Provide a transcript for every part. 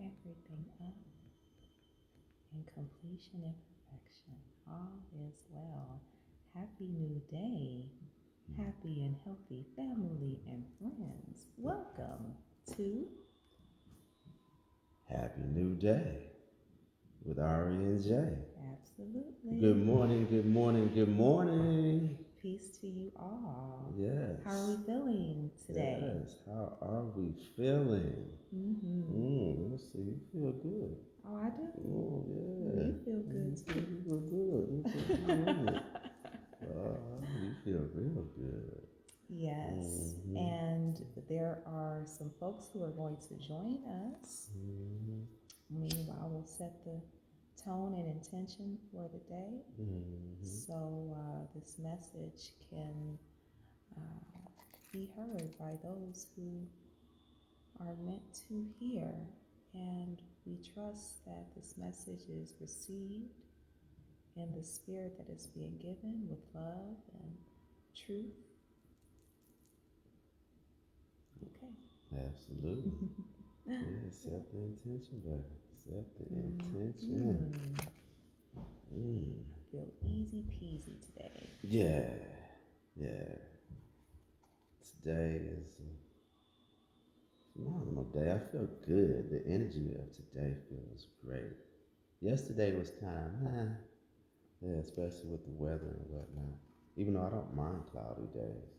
everything up in completion and perfection. All is well. Happy new day. Happy and healthy family and friends. Welcome to Happy New Day with Ari and J. Absolutely. Good morning, good morning, good morning. Peace to you all. Yes. How are we feeling today? Yes. How are we feeling? Let's see. You feel good. Oh, I do? Oh, yeah. You feel good too. You feel good. You feel good. You feel real good. Yes, and there are some folks who are going to join us. Meanwhile, we'll set the tone and intention for the day. So this message can be heard by those who are meant to hear. And we trust that this message is received in the spirit that is being given with love and truth. Okay. Absolutely. Yeah, set the intention, baby. Set the intention. Feel easy peasy today. Yeah. Yeah. Today is a phenomenal day. I feel good. The energy of today feels great. Yesterday was kind of, yeah, especially with the weather and whatnot. Even though I don't mind cloudy days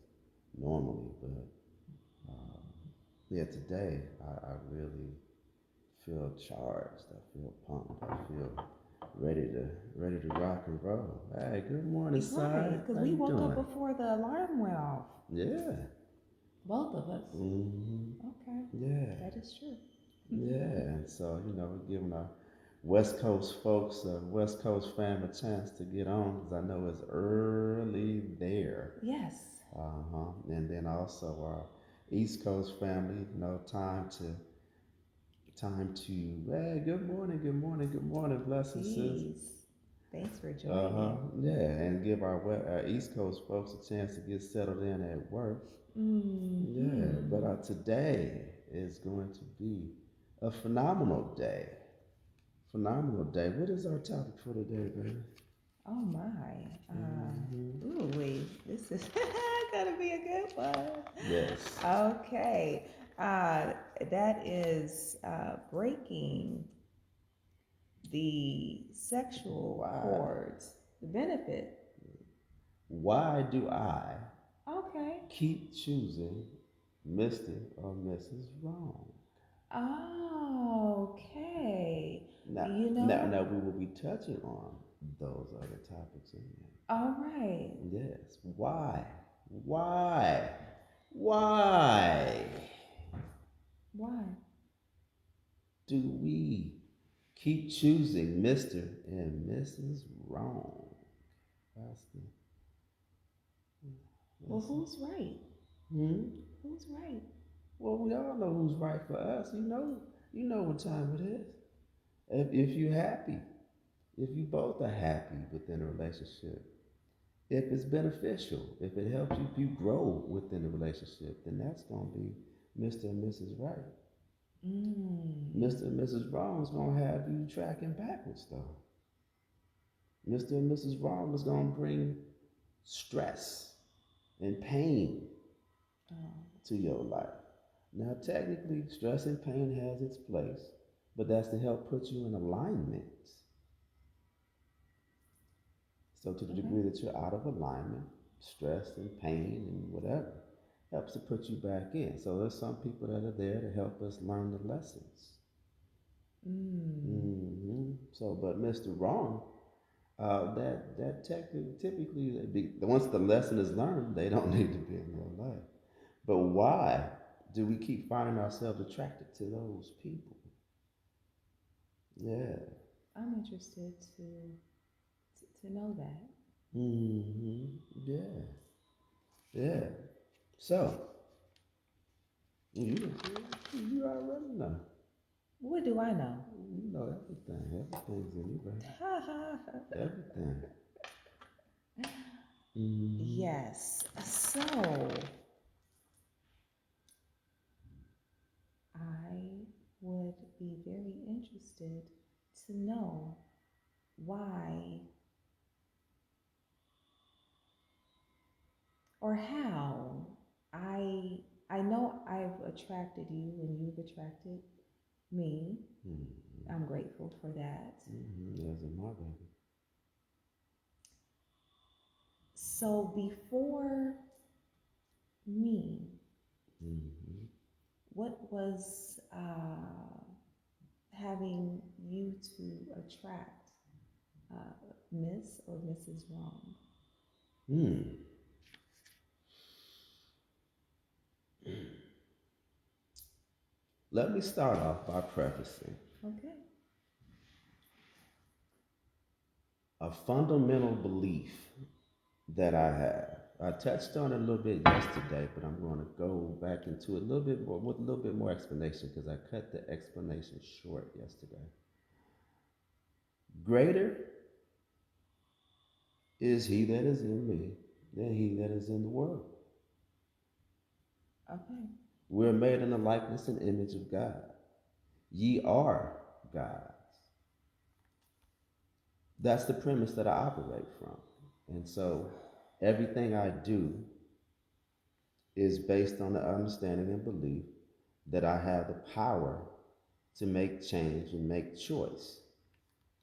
normally, but yeah, today I really feel charged. I feel pumped. I feel ready to rock and roll. Hey, good morning, Right, Sai. because How we you woke up doing? before the alarm went off. Yeah. Both of us. Mm-hmm. Okay. Yeah. That is true. Yeah, and so we're giving our West Coast folks, West Coast fam, a chance to get on because I know it's early there. Yes. And then also our East Coast family, hey, good morning, good morning, good morning, blessings, sis. Jeez. Thanks for joining. Yeah, and give our East Coast folks a chance to get settled in at work. Yeah, but today is going to be a phenomenal day. Phenomenal day. What is our topic for today, baby? Oh my. Ooh, wait. This is gonna be a good one. Yes. Okay. That is breaking the sexual cords. The benefit. Why do I Okay. keep choosing Mr. or Mrs. Wrong? Oh, okay. Now, You now, know, now we will be touching on those other topics in all right. there. Yes. Why? Why? Why Why? do we keep choosing Mr. and Mrs. Wrong? That's the. Well, That's who's right? Hmm? Who's right? Well, we all know who's right for us. You know what time it is. If you're happy, if you both are happy within a relationship, if it's beneficial, if it helps you grow within the relationship, then that's gonna be Mr. and Mrs. Right. Mr. and Mrs. Wrong's gonna have you tracking backwards though. Mr. and Mrs. Wrong is gonna bring stress and pain Oh, to your life. Now, technically, stress and pain has its place, but that's to help put you in alignment. So, to the okay. degree that you're out of alignment, stress and pain and whatever helps to put you back in. So, there's some people that are there to help us learn the lessons. So, but Mr. Wrong, that technically, typically, once the lesson is learned, they don't need to be in your life. But why do we keep finding ourselves attracted to those people? Yeah. I'm interested to know that. Yeah. Yeah. So you you already know. What do I know? You know everything. Everything's in you, baby. Everything. Yes. So I would be very interested to know why or how I know I've attracted you and you've attracted me. Mm-hmm. I'm grateful for that. Mm-hmm. As a my baby. So before me, Mm-hmm. what was having you to attract Miss or Mrs. Wrong? Hmm. Let me start off by prefacing Okay. a fundamental belief that I have. I touched on it a little bit yesterday, but I'm going to go back into it a little bit more with a little bit more explanation because I cut the explanation short yesterday. Greater is he that is in me than he that is in the world. Okay. We're made in the likeness and image of God. Ye are gods. That's the premise that I operate from. And so everything I do is based on the understanding and belief that I have the power to make change and make choice.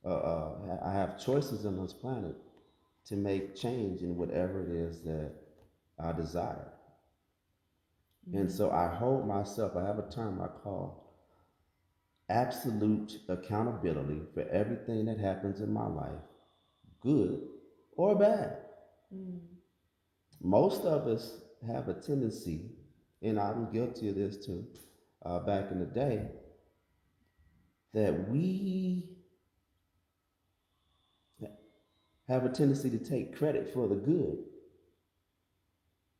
I have choices on this planet to make change in whatever it is that I desire. And so I hold myself, I have a term I call absolute accountability for everything that happens in my life, good or bad. Mm. Most of us have a tendency, and I'm guilty of this too, back in the day, that we have a tendency to take credit for the good.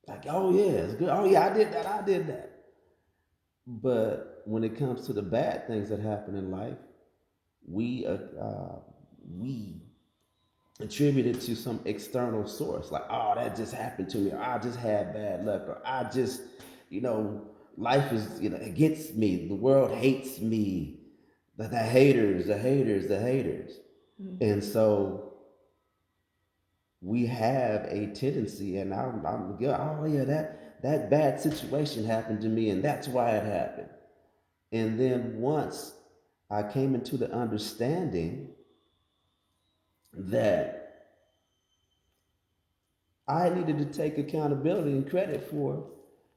Like, oh yeah, it's good. Oh yeah, I did that. But when it comes to the bad things that happen in life, we attribute it to some external source. Like, oh, that just happened to me. Or I just had bad luck. Or I just, you know, life is, against me. The world hates me. The haters, the haters, the haters. Mm-hmm. And so we have a tendency, and oh yeah, that bad situation happened to me, and that's why it happened. And then once I came into the understanding that I needed to take accountability and credit for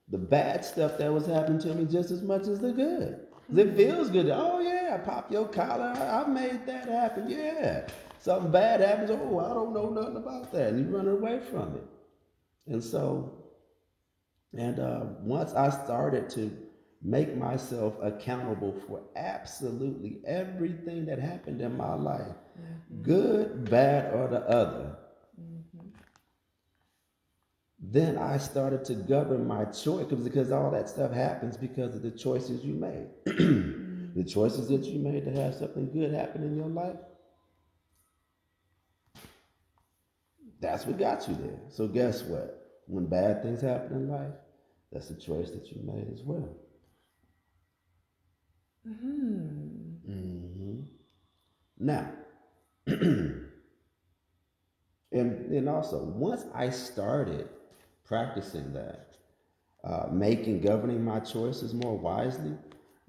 the bad stuff that was happening to me just as much as the good. 'Cause it feels good. Oh yeah, pop your collar. I made that happen. Yeah. Something bad happens. Oh, I don't know nothing about that. And you run away from it. And so, once I started to make myself accountable for absolutely everything that happened in my life, good, bad, or the other, then I started to govern my choice because all that stuff happens because of the choices you made. The choices that you made to have something good happen in your life, that's what got you there. So guess what? When bad things happen in life, that's a choice that you made as well. Mm-hmm. Now, and also once I started practicing that, making governing my choices more wisely,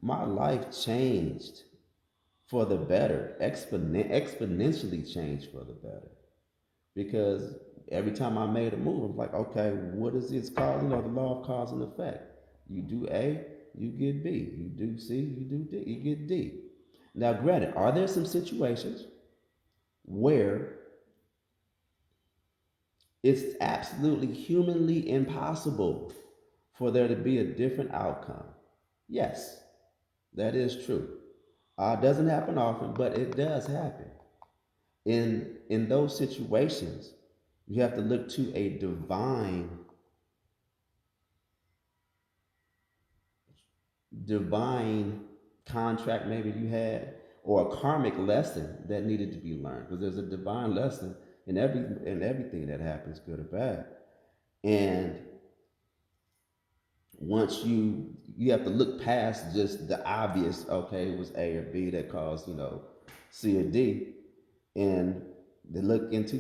my life changed for the better, exponentially changed for the better. Because every time I made a move, I'm like, okay, what is this called? The law of cause and effect. You do A, you get B. You do C, you do D, you get D. Now, granted, are there some situations where it's absolutely humanly impossible for there to be a different outcome? Yes, that is true. It doesn't happen often, but it does happen. In those situations, you have to look to a divine contract maybe you had, or a karmic lesson that needed to be learned, because there's a divine lesson in everything that happens, good or bad. And once you have to look past just the obvious. Okay, it was A or B that caused C or D, and they look into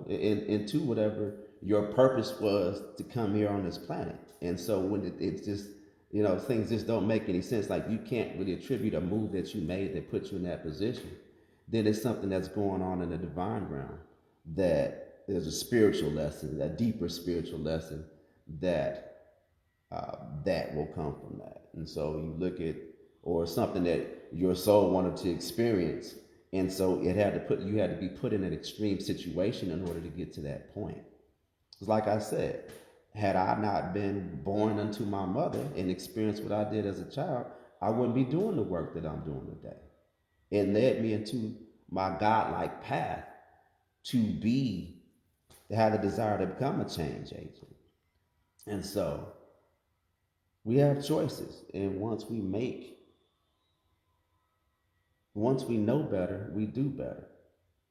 into whatever your purpose was to come here on this planet. And so when it's just things just don't make any sense, like you can't really attribute a move that you made that put you in that position, then it's something that's going on in the divine realm, that there's a spiritual lesson, a deeper spiritual lesson that that will come from that. And so you look at, or something that your soul wanted to experience, and so you had to be put in an extreme situation in order to get to that point. It's like I said, had I not been born unto my mother and experienced what I did as a child, I wouldn't be doing the work that I'm doing today. It led me into my godlike path to have the desire to become a change agent. And so we have choices, and once we know better, we do better,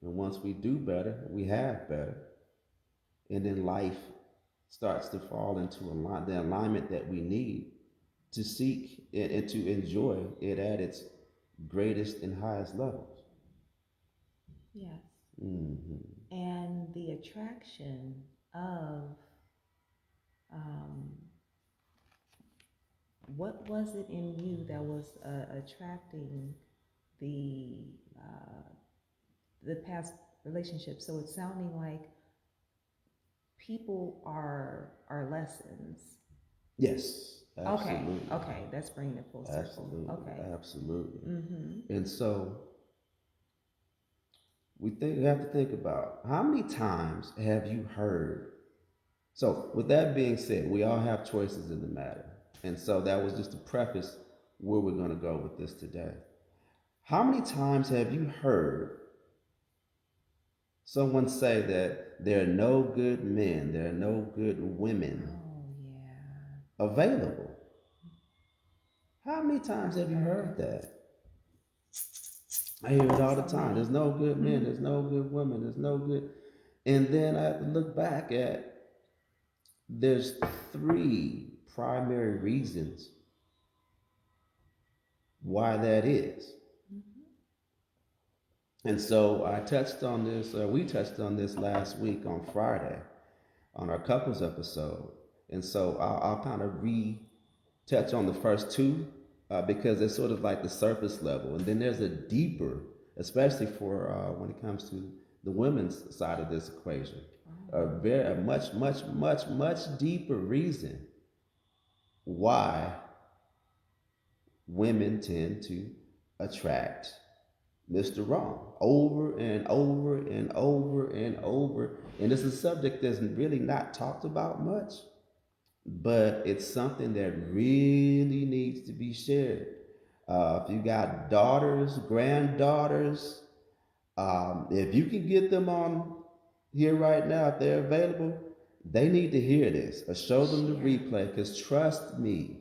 and once we do better, we have better, and then life starts to fall into the alignment that we need to seek and to enjoy it at its greatest and highest levels. Yes. Mm-hmm. And the attraction of um, what was it in you that was attracting the uh, the past relationship? So it's sounding like people are lessons. Yes, Okay, absolutely. okay, that's bringing it full circle. Absolutely, Okay. absolutely. Mm-hmm. And so we have to think about, how many times have you heard. So with that being said, we all have choices in the matter, and so that was just a preface where we're going to go with this today. How many times have you heard someone say that there are no good men, there are no good women Oh yeah. available? How many times have you heard that? I hear it all the So time. many. There's no good men, Mm-hmm. there's no good women, there's no good. And then I have to look back at, there's three primary reasons why that is. And so we touched on this last week on Friday on our couples episode. And so I'll kind of touch on the first two, because it's sort of like the surface level. And then there's a deeper, especially for when it comes to the women's side of this equation, a much, much, much, much deeper reason why women tend to attract Mr. Wrong over and over and over and over. And it's a subject that's really not talked about much, but it's something that really needs to be shared. If you got daughters, granddaughters, if you can get them on here right now, if they're available, they need to hear this or show them the replay, because trust me,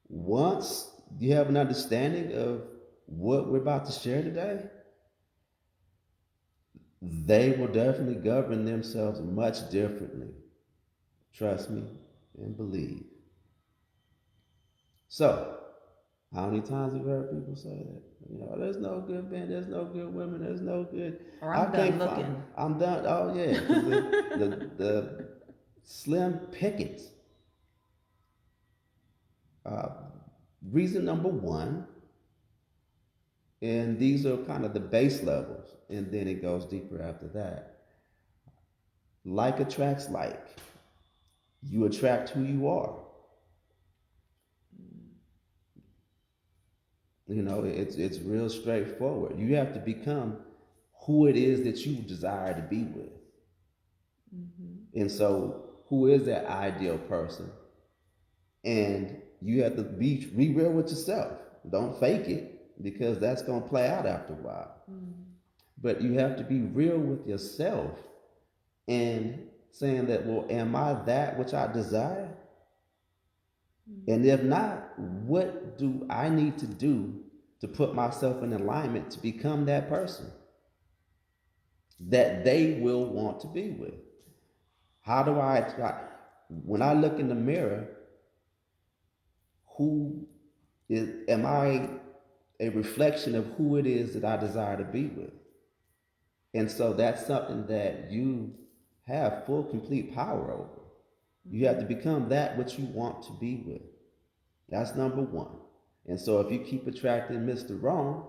once you have an understanding of what we're about to share today, they will definitely govern themselves much differently. Trust me and believe. So, how many times have you heard people say that? There's no good men, there's no good women, there's no good. Or I I'm done can't find. looking. I'm done. Oh yeah, because the slim pickings. Uh, Reason number one, and these are kind of the base levels, and then it goes deeper after that. Like attracts like. You attract who you are. It's real straightforward. You have to become who it is that you desire to be with. Mm-hmm. And so, who is that ideal person? And you have to be real with yourself. Don't fake it, because that's going to play out after a while. Mm-hmm. But you have to be real with yourself and saying that, well, am I that which I desire? Mm-hmm. And if not, what do I need to do to put myself in alignment to become that person that they will want to be with? How do when I look in the mirror, who am I a reflection of who it is that I desire to be with? And so that's something that you have full, complete power over. You have to become that which you want to be with. That's number one. And so if you keep attracting Mr. Wrong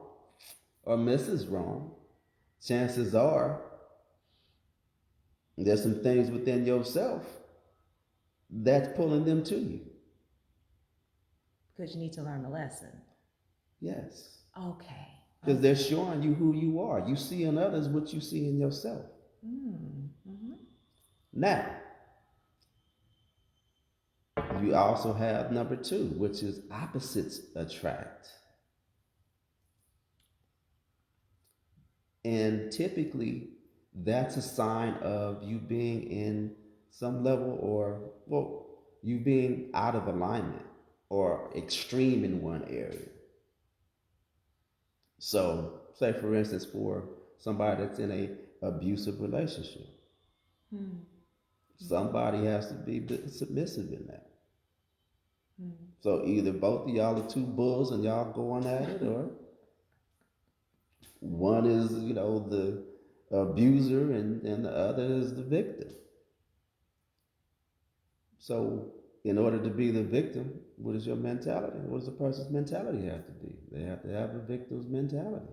or Mrs. Wrong, chances are there's some things within yourself that's pulling them to you. Because you need to learn the lesson. Yes. Okay. Because they're showing you who you are. You see in others what you see in yourself. Mm-hmm. Now, you also have number two, which is opposites attract. And typically, that's a sign of you being in some level or, well, you being out of alignment or extreme in one area. So, say for instance, for somebody that's in a abusive relationship, somebody has to be submissive in that. So either both of y'all are two bulls and y'all going at it, or one is, the abuser and the other is the victim. So in order to be the victim, what is your mentality? What does the person's mentality have to be? They have to have a victim's mentality.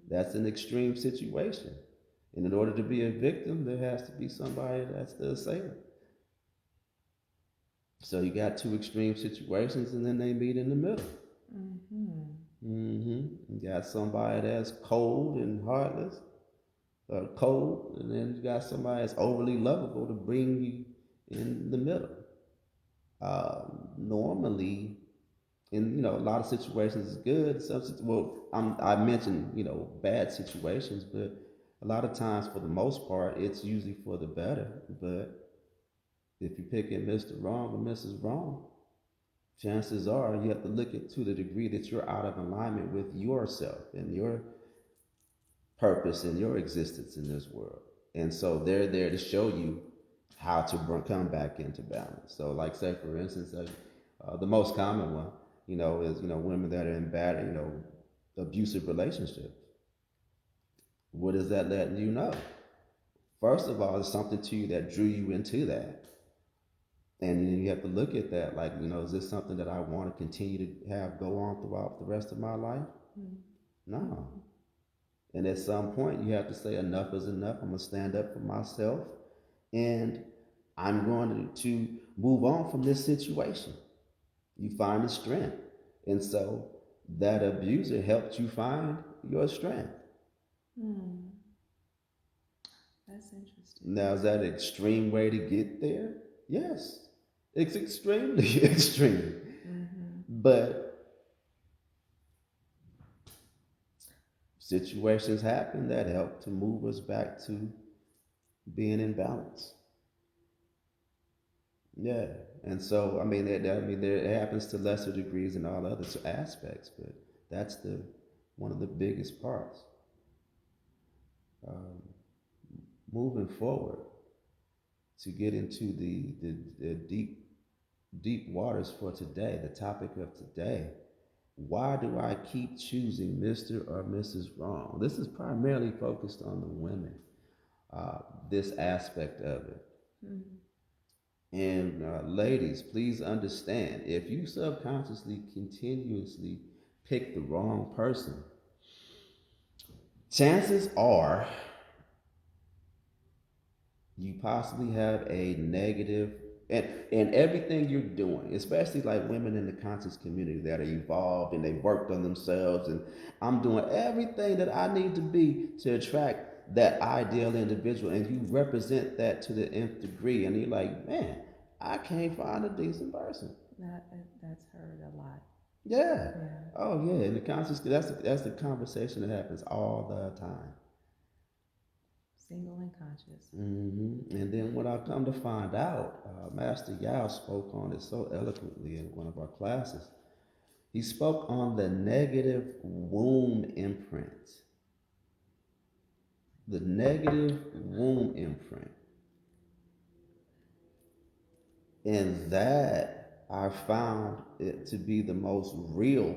That's an extreme situation. And in order to be a victim, there has to be somebody that's the assailant. So you got two extreme situations, and then they meet in the middle. You got somebody that's cold and heartless, cold, and then you got somebody that's overly lovable to bring you in the middle. Normally, in a lot of situations, it's good. I mentioned bad situations, but a lot of times, for the most part, it's usually for the better. But if you're picking Mr. Wrong or Mrs. Wrong, chances are you have to look at to the degree that you're out of alignment with yourself and your purpose and your existence in this world. And so they're there to show you how to come back into balance. So, like, say for instance, the most common one, is women that are in bad, abusive relationships. What is that letting you know? First of all, it's something to you that drew you into that. And you have to look at that like, is this something that I want to continue to have go on throughout the rest of my life? No. And at some point, you have to say enough is enough. I'm going to stand up for myself. And I'm going to move on from this situation. You find the strength. And so that abuser helped you find your strength. That's interesting. Now, is that an extreme way to get there? Yes. It's extremely extreme. But situations happen that help to move us back to being in balance. Yeah. And so, it happens to lesser degrees in all other aspects, but that's one of the biggest parts. Moving forward, to get into the deep waters for today, the topic of today. Why do I keep choosing Mr. or Mrs. Wrong? This is primarily focused on the women, this aspect of it. And ladies, please understand, if you subconsciously, continuously pick the wrong person, chances are you possibly have a negative and everything you're doing, especially like women in the conscious community that are evolved and they've worked on themselves, and I'm doing everything that I need to be to attract that ideal individual, and you represent that to the nth degree, and you're like, man, I can't find a decent person. That's heard a lot. Yeah. Oh yeah, in the conscious, that's the conversation that happens all the time. Single and conscious. And then what I come to find out, Master Yao spoke on it so eloquently in one of our classes. He spoke on the negative womb imprint. The negative womb imprint. And that, I found it to be the most real,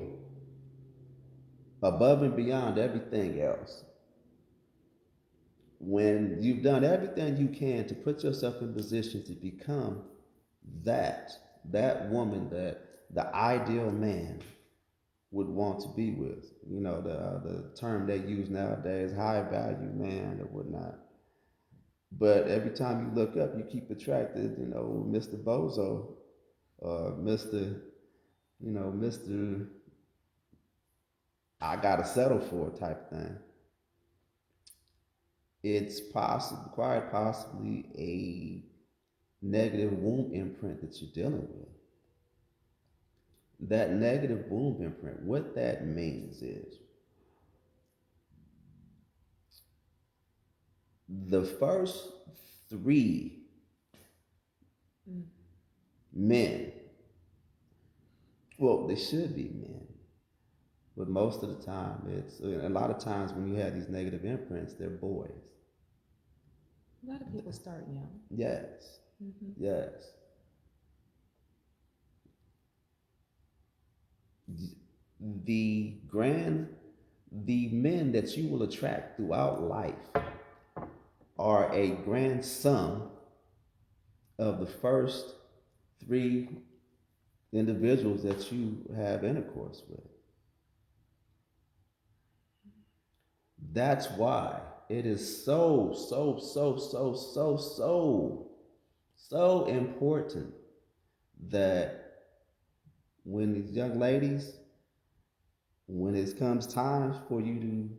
above and beyond everything else. When you've done everything you can to put yourself in position to become that that woman that the ideal man would want to be with. You know, the term they use nowadays, high value man or whatnot. But every time you look up, you keep attracted, you know, Mr. Bozo or Mr. You know, Mr. I gotta settle for type thing. It's possible, quite possibly a negative womb imprint that you're dealing with. That negative womb imprint, what that means is the first three men, well, they should be men, but most of the time, it's a lot of times when you have these negative imprints, they're boys. A lot of people start young. Yes, yes. The grand, the men that you will attract throughout life are a grand sum of the first three individuals that you have intercourse with. That's why it is so important that when these young ladies, when it comes time for you to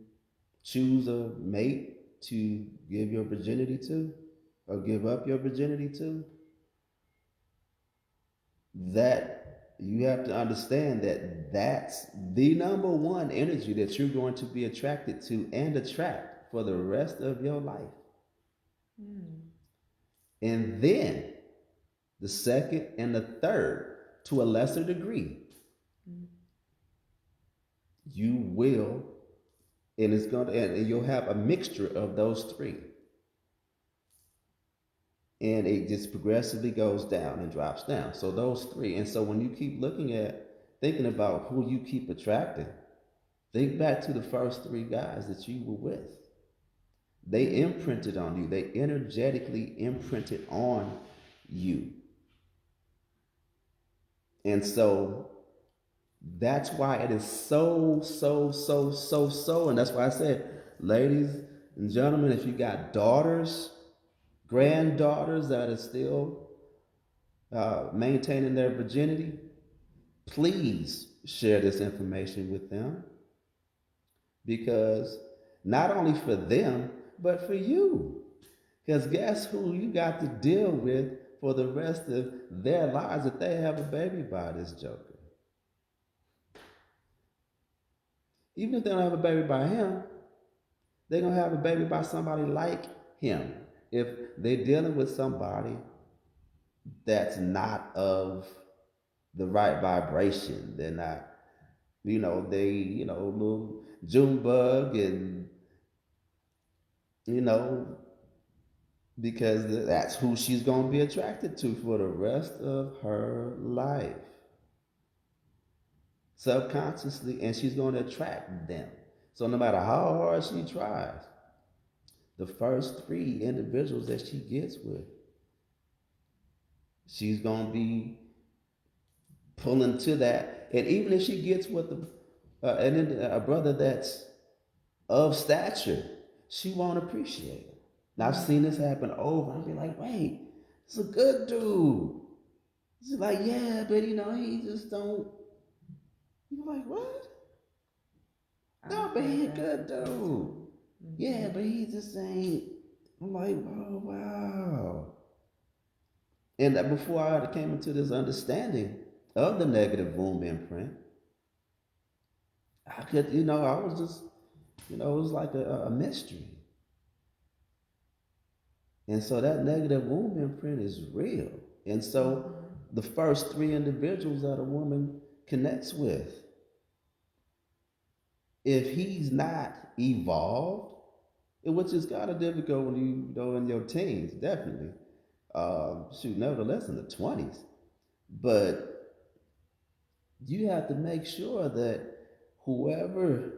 choose a mate to give your virginity to or give up your virginity to, that you have to understand that that's the number one energy that you're going to be attracted to and attract for the rest of your life. And then the second and the third, to a lesser degree, you will, and it's going to, and you'll have a mixture of those three. And it just progressively goes down and drops down. So those three. And so when you keep looking at, thinking about who you keep attracting, think back to the first three guys that you were with. They imprinted on you. They energetically imprinted on you. And so that's why it is so, and that's why I said, ladies and gentlemen, if you got daughters, granddaughters that are still maintaining their virginity, please share this information with them, because not only for them, but for you. Because guess who you got to deal with for the rest of their lives if they have a baby by this joker? Even if they don't have a baby by him, they're going to have a baby by somebody like him. If they're dealing with somebody that's not of the right vibration, they're not, little June bug and, because that's who she's going to be attracted to for the rest of her life. Subconsciously, and she's going to attract them. So no matter how hard she tries, the first three individuals that she gets with, she's going to be pulling to that. And even if she gets with a brother that's of stature, she won't appreciate it. Now, I've seen this happen over. I'll be like, wait, it's a good dude. She's like, yeah, but he just don't. You're like, what? No, but he a good dude. Yeah, but he just ain't. I'm like, oh, wow. And before I came into this understanding of the negative womb imprint, I could, I was just, it was like a mystery. And so that negative womb imprint is real. And so the first three individuals that a woman connects with, if he's not evolved, which is kind of difficult when you go in your teens, definitely. Nevertheless in the 20s. But You have to make sure that whoever,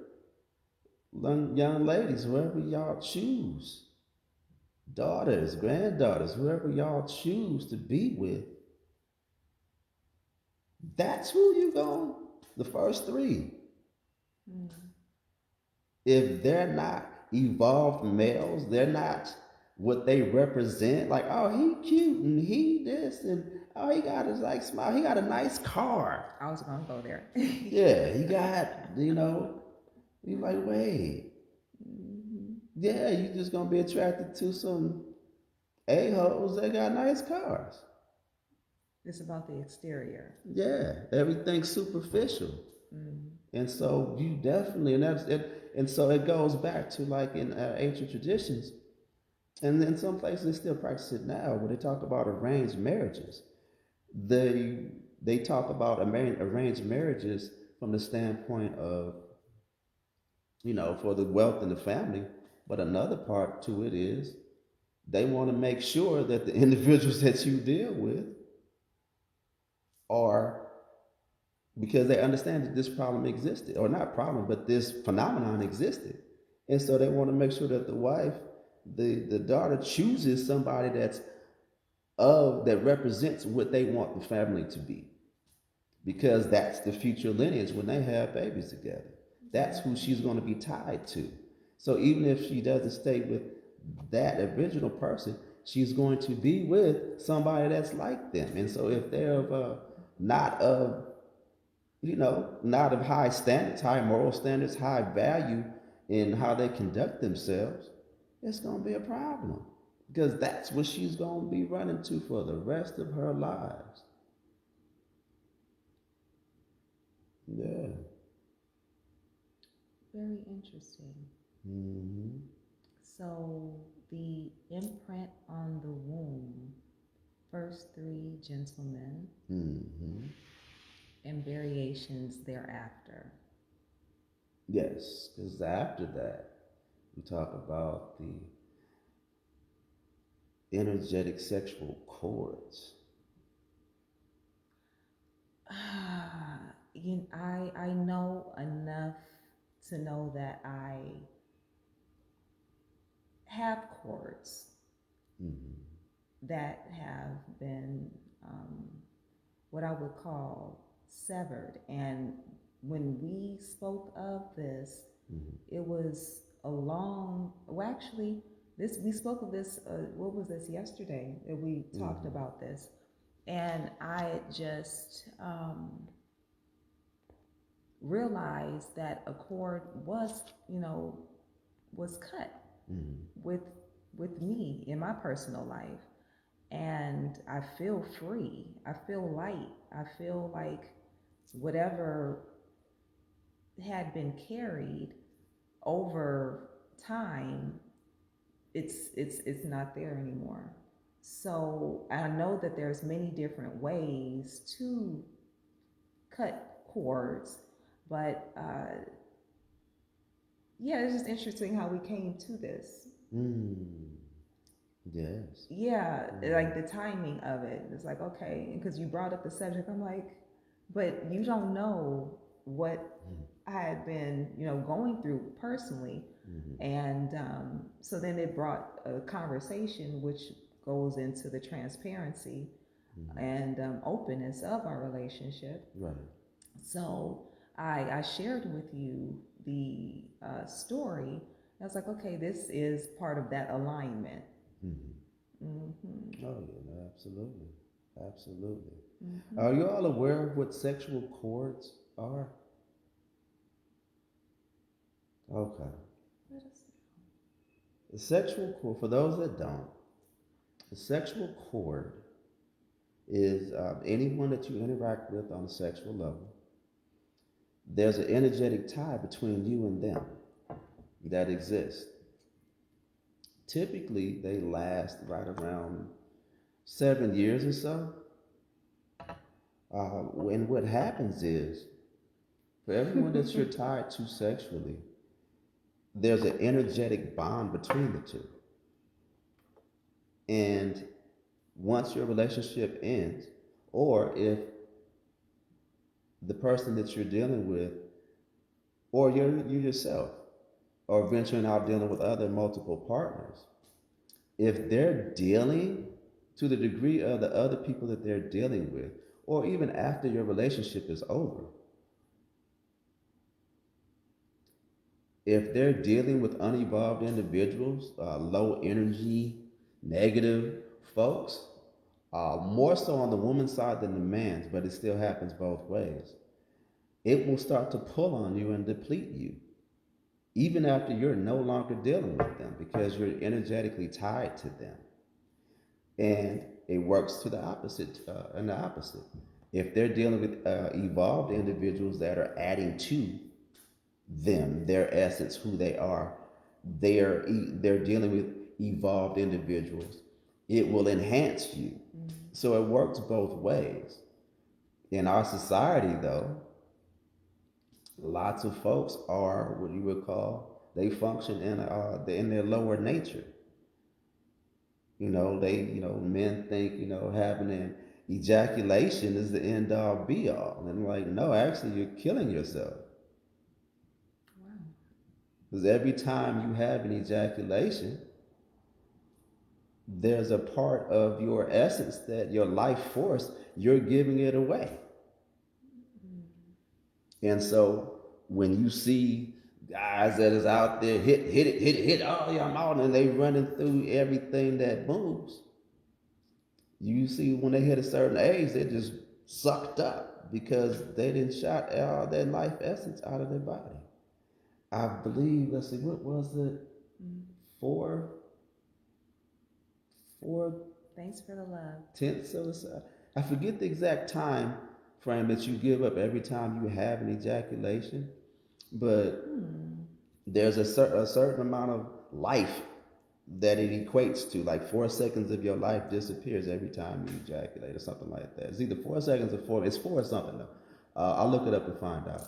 young ladies, whoever y'all choose, daughters, granddaughters, whoever y'all choose to be with, that's who you going, the first three. Mm. If they're not evolved males, they're not what they represent. Like, oh, he cute and he this and oh, he got his like smile. He got a nice car. I was gonna go there. Yeah, he got you like wait, Mm-hmm. yeah, you just gonna be attracted to some a holes that got nice cars. It's about the exterior. Yeah, everything's superficial. Mm. And so you definitely, and that's it, and so it goes back to like in ancient traditions, and in some places they still practice it now, where they talk about arranged marriages. They talk about arranged marriages from the standpoint of for the wealth in the family, but another part to it is they want to make sure that the individuals that you deal with are because they understand that this problem existed, or not problem, but this phenomenon existed, and so they want to make sure that the wife, the daughter, chooses somebody that represents what they want the family to be, because that's the future lineage when they have babies together. That's who she's going to be tied to. So even if she doesn't stay with that original person, she's going to be with somebody that's like them. And so if they're not of not of high standards, high moral standards, high value in how they conduct themselves, it's going to be a problem because that's what she's going to be running to for the rest of her lives. Yeah. Very interesting. Mm-hmm. So the imprint on the womb, first three gentlemen, Mm-hmm. and variations thereafter. Yes, because after that, we talk about the energetic sexual chords. I know enough to know that I have chords Mm-hmm. that have been what I would call severed. And when we spoke of this, Mm-hmm. it was a long. Well, actually, this we spoke of this. What was this yesterday that we talked Mm-hmm. about this? And I just realized that a cord was, was cut Mm-hmm. with me in my personal life, and I feel free. I feel light. I feel like whatever had been carried over time, it's not there anymore. So I know that there's many different ways to cut cords, but yeah, it's just interesting how we came to this. Mm. Yes. Yeah, Mm. like the timing of it. It's like, okay, because you brought up the subject, I'm like, but you don't know what I had been, going through personally. Mm-hmm. And so then it brought a conversation which goes into the transparency Mm-hmm. and openness of our relationship. Right. So I shared with you the story. I was like, okay, this is part of that alignment. Mm-hmm. Mm-hmm. Oh yeah, no, absolutely, absolutely. Mm-hmm. Are you all aware of what sexual chords are? Okay. The sexual cord, for those that don't, the sexual cord is anyone that you interact with on a sexual level. There's an energetic tie between you and them that exists. Typically, they last right around 7 years or so. And what happens is, for everyone that you're tied to sexually, there's an energetic bond between the two. And once your relationship ends, or if the person that you're dealing with, or you yourself, or venturing out dealing with other multiple partners, if they're dealing to the degree of the other people that they're dealing with, or even after your relationship is over, if they're dealing with unevolved individuals, low energy, negative folks, more so on the woman's side than the man's, but it still happens both ways. It will start to pull on you and deplete you, even after you're no longer dealing with them because you're energetically tied to them. And it works to the opposite, and the opposite. If they're dealing with evolved individuals that are adding to them, their essence, who they are, they're dealing with evolved individuals. It will enhance you. So it works both ways. In our society, though, lots of folks are what you would call they function in their lower nature. Men think having an ejaculation is the end all be all, and like no, actually you're killing yourself. Wow. Because every time you have an ejaculation, there's a part of your essence that your life force, you're giving it away. And so when you see guys that is out there hit, oh yeah, I'm out, and they running through everything that moves, you see when they hit a certain age, they're just sucked up because they didn't shot all their life essence out of their body. I believe, let's see, what was it? Four Thanks for the love. tenths of a second. I forget the exact time frame that you give up every time you have an ejaculation, but there's a certain amount of life that it equates to. Like 4 seconds of your life disappears every time you ejaculate, or something like that. It's either 4 seconds or four. It's four or something though. I'll look it up and find out.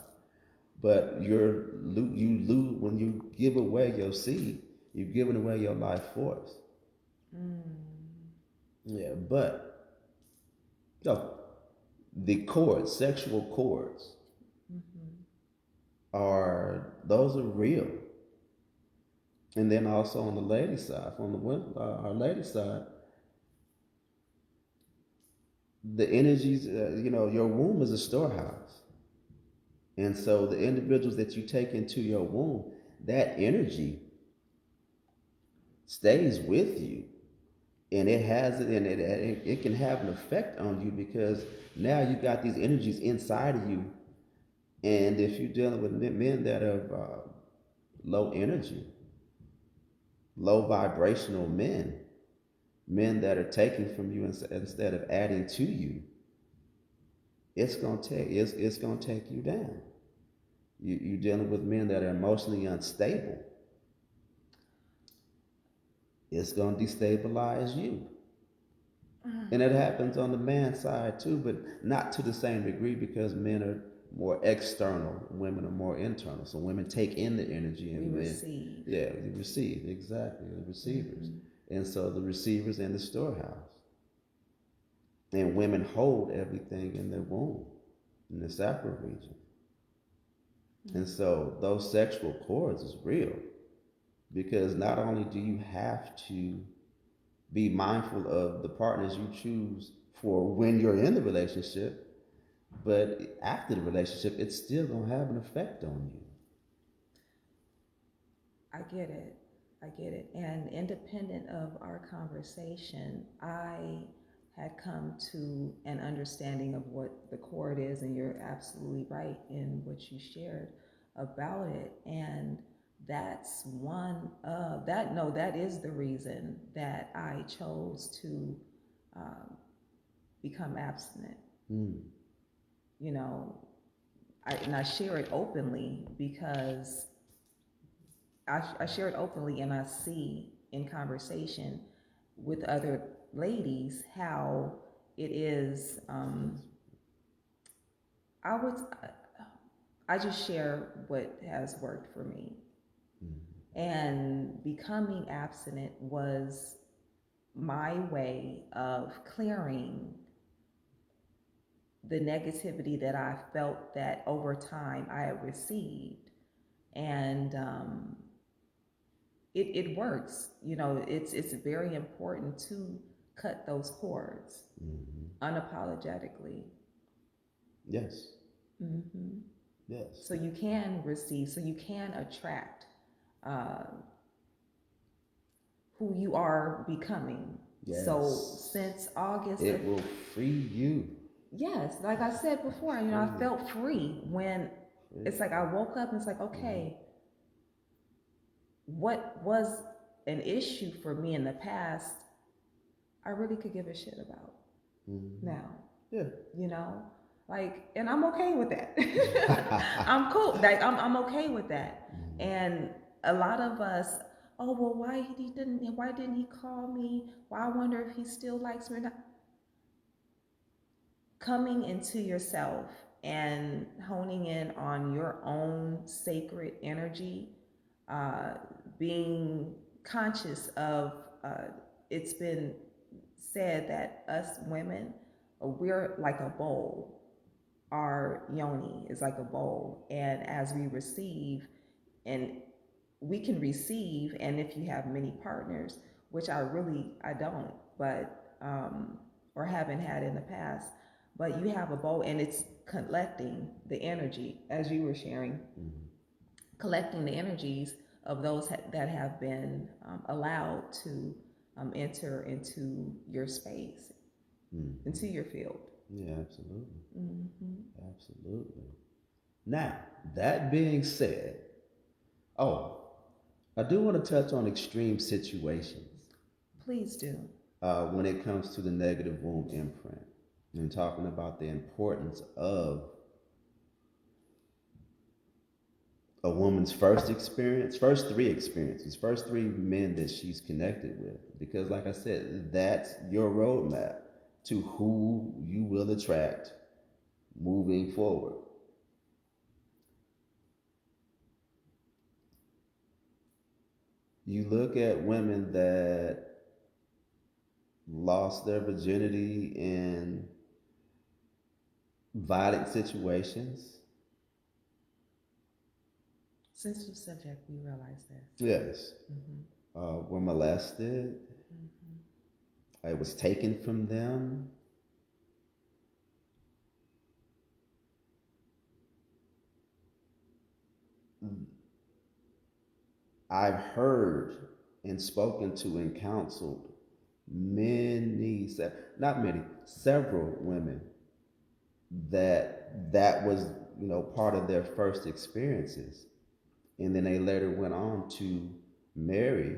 But you lose when you give away your seed. You've given away your life force. Yeah, but no, the cords, sexual cords, those are real. And then also on the lady side, from the women, our lady side, the energies, your womb is a storehouse. And so the individuals that you take into your womb, that energy stays with you. And it can have an effect on you because now you got these energies inside of you. And if you're dealing with men that are low energy, low vibrational men that are taking from you instead of adding to you, it's gonna take you down. You're dealing with men that are emotionally unstable. It's gonna destabilize you. And it happens on the man side too, but not to the same degree because men are more external, women are more internal. So women take in the energy and receive. Yeah, you receive, exactly, the receivers. And so the receivers in the storehouse. And women hold everything in their womb, in the sacral region. And so those sexual cords is real because not only do you have to be mindful of the partners you choose for when you're in the relationship, but after the relationship, it's still going to have an effect on you. I get it. I get it. And independent of our conversation, I had come to an understanding of what the cord is, and you're absolutely right in what you shared about it. And that's one of that. No, that is the reason that I chose to become abstinent. You know, and I share it openly because I share it openly, and I see in conversation with other ladies how it is. I just share what has worked for me, and becoming abstinent was my way of clearing the negativity that I felt that over time I had received. And it works. You know, it's very important to cut those cords unapologetically. Yes. Hmm. Yes. So you can receive, so you can attract uh, who you are becoming. So Yes. since August It of, will free you. yes, like I said before, you know, I felt free when Free. it's like I woke up and it's like, okay, what was an issue for me in the past, I really could give a shit about now. Yeah. You know? Like, and I'm okay with that. I'm cool. Like I'm okay with that. And a lot of us, oh well, why didn't he call me? Well, I wonder if he still likes me or not. Coming into yourself and honing in on your own sacred energy, uh, being conscious of, it's been said that us women, we're like a bowl. Our yoni is like a bowl. And as we receive, and we can receive, and if you have many partners, which I don't, but or haven't had in the past, but you have a bowl and it's collecting the energy as you were sharing, collecting the energies of those that have been allowed to enter into your space, into your field. Yeah, absolutely. Absolutely. Now, that being said, oh, I do want to touch on extreme situations Please do. when it comes to the negative womb imprint and talking about the importance of a woman's first three experiences, first three men that she's connected with. Because, like I said, that's your roadmap to who you will attract moving forward. You look at women that lost their virginity in violent situations. Sensitive subject, we realize this. Yes. Were molested. It was taken from them. I've heard and spoken to and counseled not many, several women that was, part of their first experiences. And then they later went on to marry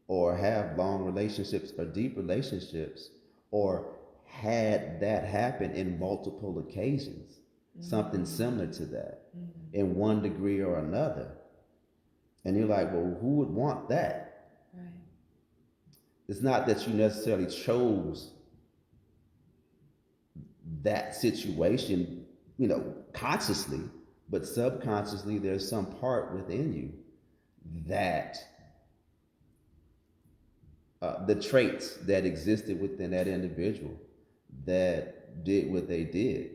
or have long relationships or deep relationships or had that happen in multiple occasions, something similar to that in one degree or another. And you're like, well, who would want that? Right. It's not that you necessarily chose that situation, consciously, but subconsciously, there's some part within you that the traits that existed within that individual that did what they did,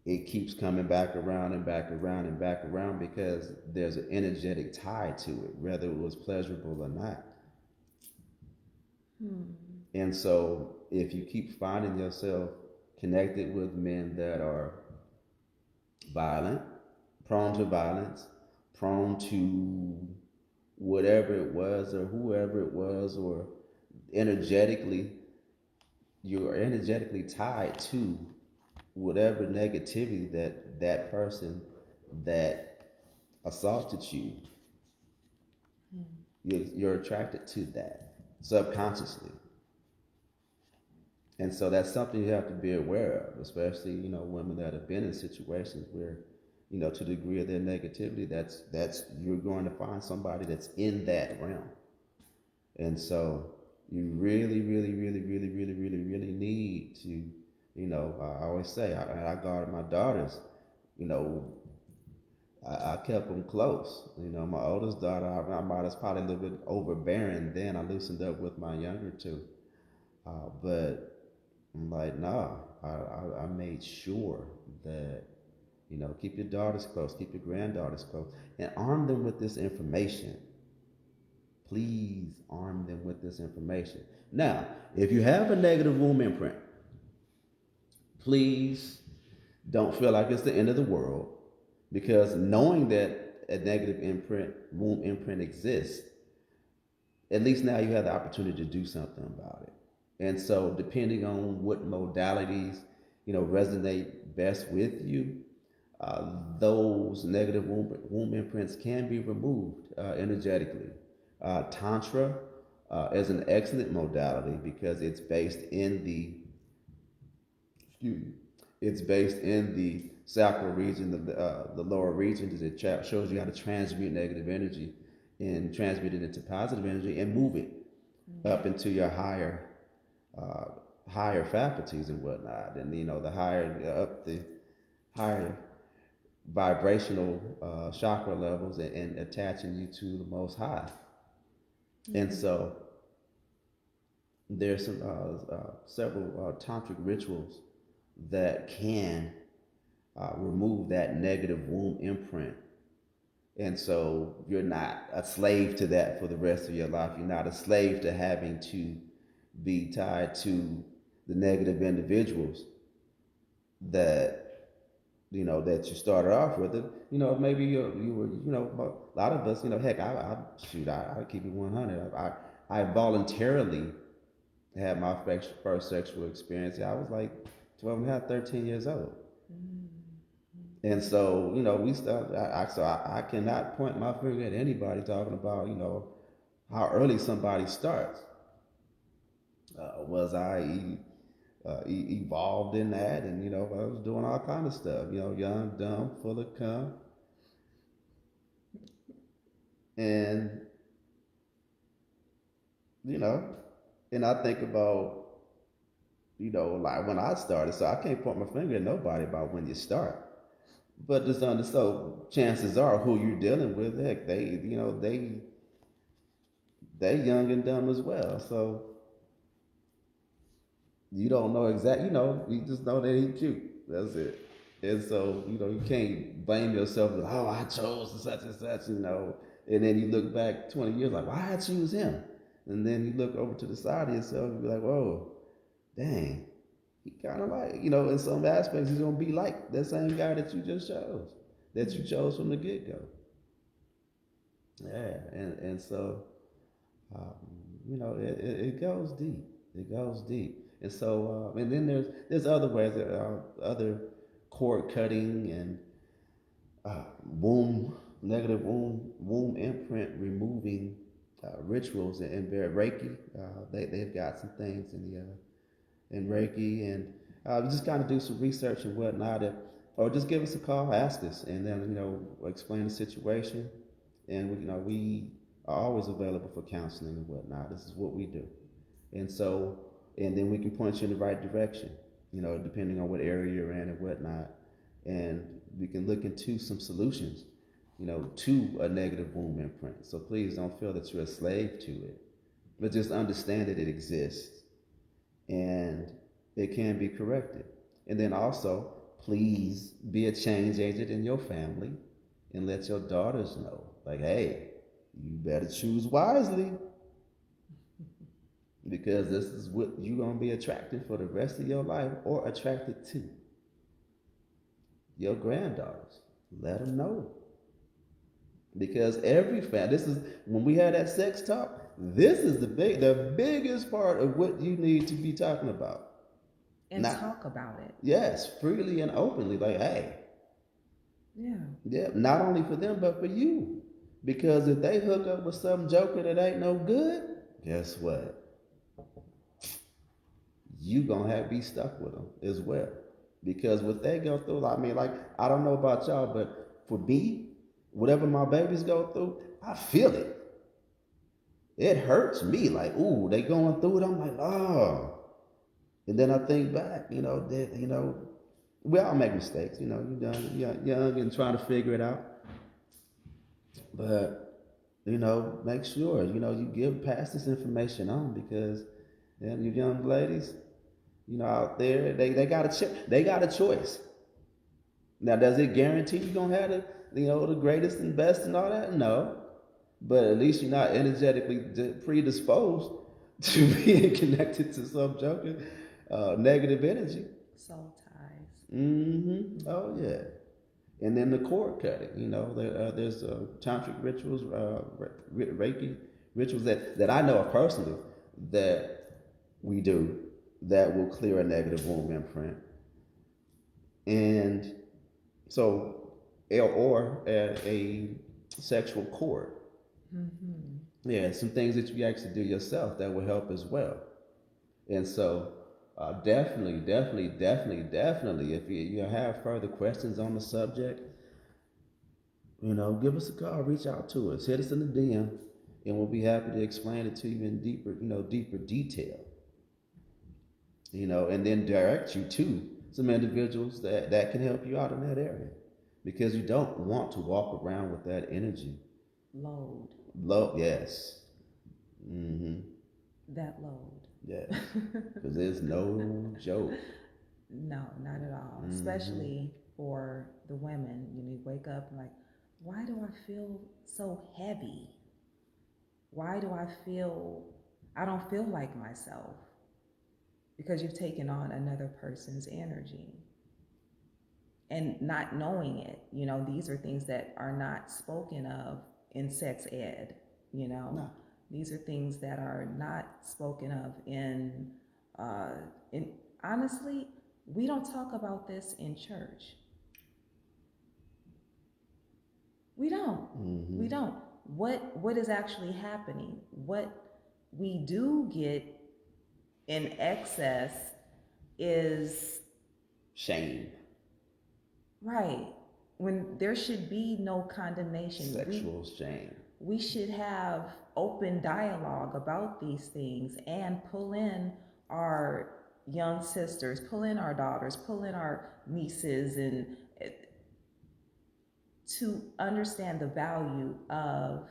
it keeps coming back around and back around and back around because there's an energetic tie to it, whether it was pleasurable or not. And so if you keep finding yourself connected with men that are violent, prone to violence, prone to whatever it was or whoever it was, or energetically, you're energetically tied to whatever negativity that person that assaulted you, you're attracted to that subconsciously. And so that's something you have to be aware of, especially, women that have been in situations where, to the degree of their negativity, that's you're going to find somebody that's in that realm. And so you really, really, really, really, really, really, really need to, I always say, I guard my daughters, I kept them close. My oldest daughter, I might have probably a little bit overbearing then. I loosened up with my younger two. But I'm like, nah, I made sure that, keep your daughters close, keep your granddaughters close, and arm them with this information. Please arm them with this information. Now, if you have a negative womb imprint, please don't feel like it's the end of the world, because knowing that a negative imprint, womb imprint exists, at least now you have the opportunity to do something about it. And so, depending on what modalities, resonate best with you, those negative womb imprints can be removed energetically. Tantra is an excellent modality because it's based in the, excuse me, it's based in the sacral region, the lower region. It shows you how to transmute negative energy and transmute it into positive energy and move it up into your uh, higher faculties and whatnot. And the higher up the higher vibrational chakra levels, and attaching you to the Most High. And so there's some several tantric rituals that can remove that negative womb imprint. And so you're not a slave to that for the rest of your life. You're not a slave to having to be tied to the negative individuals that that you started off with. It, maybe you were, a lot of us, heck, I keep it 100. I voluntarily had my first sexual experience. I was like 12 and a half, 13 years old. And so, we started, I cannot point my finger at anybody talking about, how early somebody starts. Was I evolved in that? And, I was doing all kind of stuff, young, dumb, full of cum. And, and I think about, like when I started, so I can't point my finger at nobody about when you start. But just so chances are who you're dealing with, heck, they young and dumb as well. So you don't know exactly, you just know that he's cute. That's it. And so, you can't blame yourself with, oh, I chose such and such, And then you look back 20 years like, why I choose him? And then you look over to the side of yourself and be like, whoa, dang, he kind of like, in some aspects, he's going to be like that same guy that you just chose, that you chose from the get go. Yeah. And so, um, it goes deep. It goes deep. And so, and then there's other ways, other cord cutting and negative womb imprint removing rituals and Reiki. They've got some things in Reiki, and we just kind of do some research and whatnot, or just give us a call, ask us, and then explain the situation, and we are always available for counseling and whatnot. This is what we do, and so, and then we can point you in the right direction, depending on what area you're in and whatnot, and we can look into some solutions, to a negative womb imprint. So please don't feel that you're a slave to it, but just understand that it exists and it can be corrected. And then also, please be a change agent in your family and let your daughters know, like, hey, you better choose wisely because this is what you're going to be attracted for the rest of your life or attracted to. Your granddaughters, let them know. Because every family, this is when we had that sex talk. This is the biggest part of what you need to be talking about, and talk about it. Yes, freely and openly. Like, hey, yeah, not only for them but for you, because if they hook up with some joker that ain't no good, guess what? You gonna have to be stuck with them as well, because what they go through. I mean, like, I don't know about y'all, but for me, whatever my babies go through, I feel it. It hurts me. Like, ooh, they going through it. I'm like, oh. And then I think back, that, we all make mistakes. You're young and trying to figure it out. But, make sure, you pass this information on, because you young ladies, Out there, they got they got a choice. Now, does it guarantee you're gonna have the greatest and best and all that? No, but at least you're not energetically predisposed to being connected to some junker, negative energy. Soul ties. Mm-hmm. Oh yeah. And then the cord cutting. There's tantric rituals, Reiki rituals that I know of personally that we do that will clear a negative womb imprint. And so, or a sexual cord. Mm-hmm. Yeah, some things that you actually do yourself that will help as well. And so, definitely, if you have further questions on the subject, give us a call, reach out to us, hit us in the DM, and we'll be happy to explain it to you in deeper detail. And then direct you to some individuals that can help you out in that area, because you don't want to walk around with that energy. Load, yes. Mm-hmm. That load. Yes, because there's no joke. No, not at all. Mm-hmm. Especially for the women. You wake up and like, why do I feel so heavy? Why do I don't feel like myself? Because you've taken on another person's energy. And not knowing it, these are things that are not spoken of in sex ed, No. These are things that are not spoken of in honestly, we don't talk about this in church. We don't. Mm-hmm. We don't. What is actually happening? What we do get in excess is shame. Right. When there should be no condemnation. Sexual shame. We should have open dialogue about these things and pull in our young sisters, pull in our daughters, pull in our nieces, and to understand the value of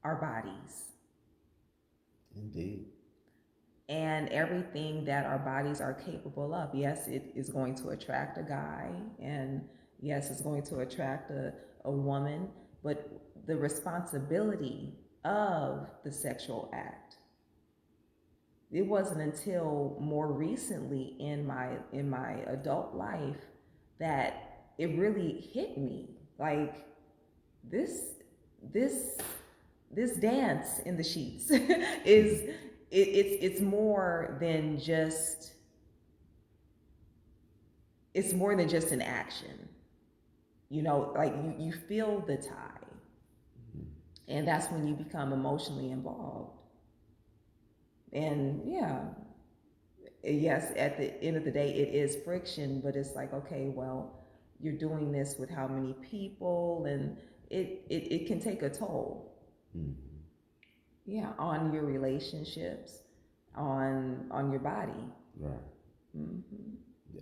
our bodies. Indeed. And everything that our bodies are capable of. Yes, it is going to attract a guy, and yes, it's going to attract a woman, but the responsibility of the sexual act. It wasn't until more recently in my adult life that it really hit me. Like this dance in the sheets is it's more than just an action. Like you feel the tie. Mm-hmm. And that's when you become emotionally involved. And yes, at the end of the day, it is friction, but it's like, okay, well, you're doing this with how many people, and it can take a toll. Mm-hmm. Yeah, on your relationships, on your body. Right. Mm-hmm. Yeah,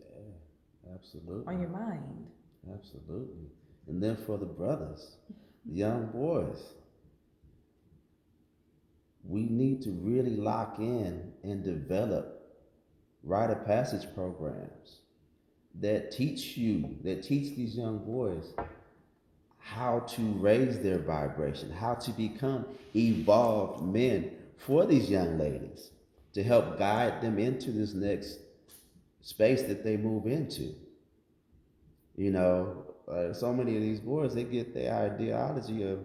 absolutely. On your mind. Absolutely. And then for the brothers, the young boys, we need to really lock in and develop rite of passage programs that teach these young boys how to raise their vibration, how to become evolved men for these young ladies, to help guide them into this next space that they move into. So many of these boys, they get their ideology of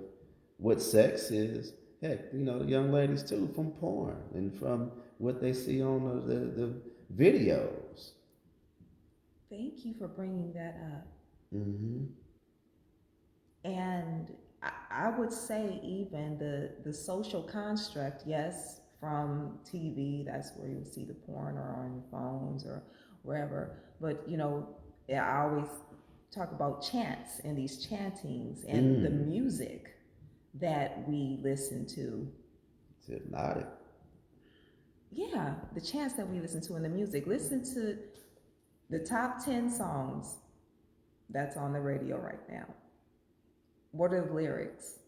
what sex is. Heck, the young ladies too, from porn and from what they see on the videos. Thank you for bringing that up. Mm-hmm. And I would say even the social construct, yes, from TV, that's where you see the porn, or on your phones or wherever. But, I always talk about chants and these chantings and the music that we listen to. It's hypnotic. Yeah, the chants that we listen to and the music. Listen to the top 10 songs that's on the radio right now. What are the lyrics?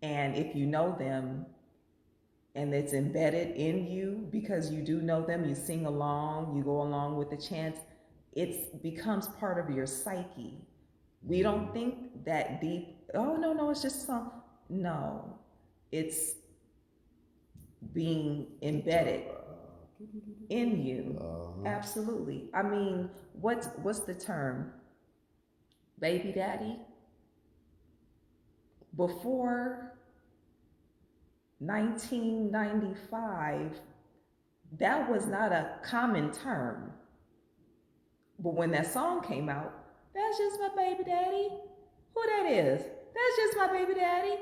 And if you know them, and it's embedded in you because you do know them, you sing along, you go along with the chants, it becomes part of your psyche. We don't think that deep, oh, no, no, it's just a song. No, it's being embedded in you. Absolutely. I mean, what's the term? Baby daddy? Before 1995, that was not a common term. But when that song came out, that's just my baby daddy. Who that is? That's just my baby daddy.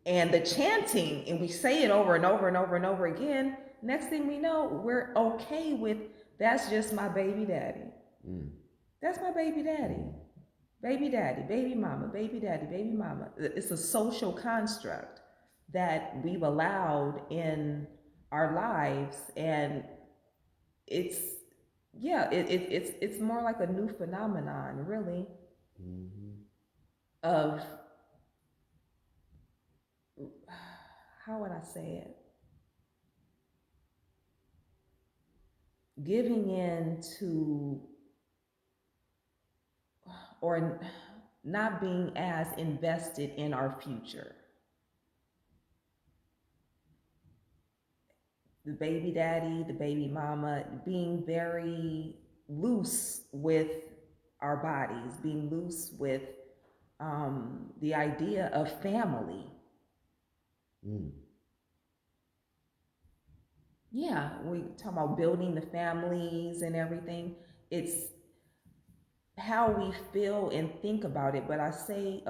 And the chanting, and we say it over and over and over and over again, next thing we know, we're okay with that's just my baby daddy. That's my baby daddy. Baby daddy, baby mama, baby daddy, baby mama. It's a social construct that we've allowed in our lives, and it's it's more like a new phenomenon, really, of, how would I say it? Giving in to, or not being as invested in our future. The baby daddy, the baby mama, being very loose with our bodies, being loose with the idea of family. Yeah, we talk about building the families and everything. It's how we feel and think about it. But I say,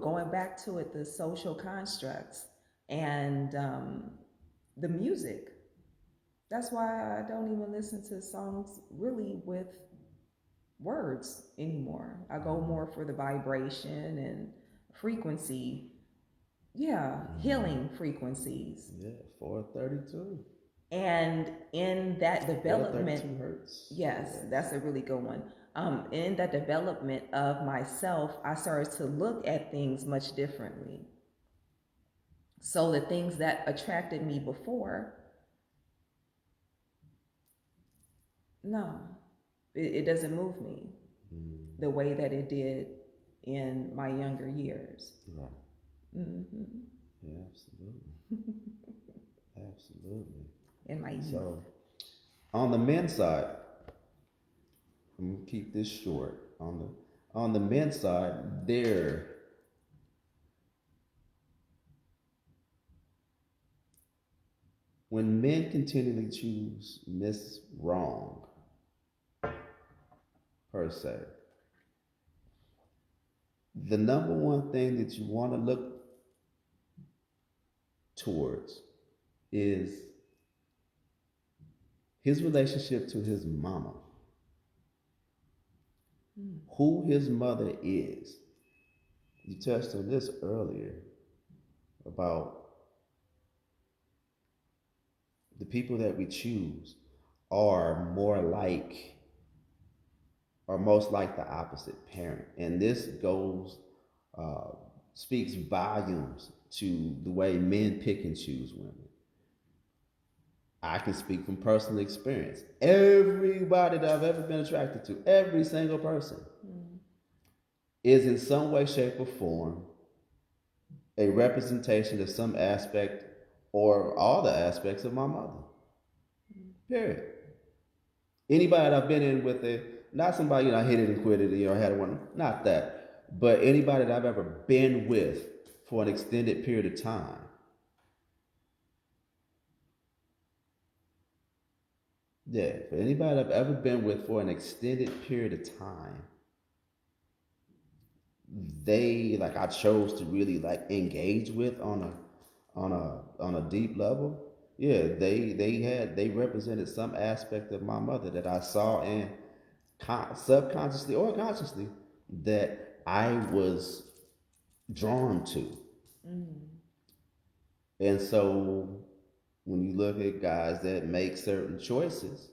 going back to it, the social constructs and the music. That's why I don't even listen to songs really with words anymore. I go more for the vibration and frequency. Yeah, healing frequencies. Yeah, 432. And in that development, 432 hertz. yes, that's a really good one. In that development of myself, I started to look at things much differently. So the things that attracted me before, no, it doesn't move me the way that it did in my younger years. Right. Yeah, absolutely. Absolutely. In my youth. So, on the men's side, I'm gonna keep this short. On the men's side, when men continually choose miss wrong, per se, the number one thing that you want to look towards is his relationship to his mama, who his mother is. You touched on this earlier about the people that we choose are most like the opposite parent. And this speaks volumes to the way men pick and choose women. I can speak from personal experience. Everybody that I've ever been attracted to, every single person, is in some way, shape, or form a representation of some aspect or all the aspects of my mother. Period. Anybody that I've been in with not somebody, I hit it and quit it, had one, not that, but anybody that I've ever been with for an extended period of time, yeah, for anybody I've ever been with for an extended period of time, I chose to really engage with on a deep level. Yeah, they represented some aspect of my mother that I saw, and subconsciously or consciously, that I was drawn to. And so when you look at guys that make certain choices,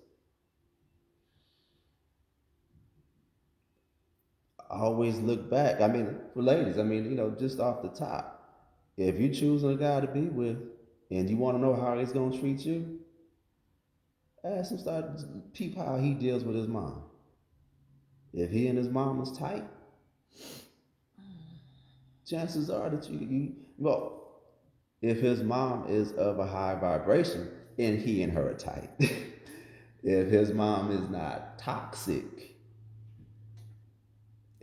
I always look back. I mean, for ladies, just off the top, if you're choosing a guy to be with, And you want to know how he's gonna treat you? Ask him, start peep how he deals with his mom. If he and his mom is tight, chances are that well, if his mom is of a high vibration and he and her are tight. If his mom is not toxic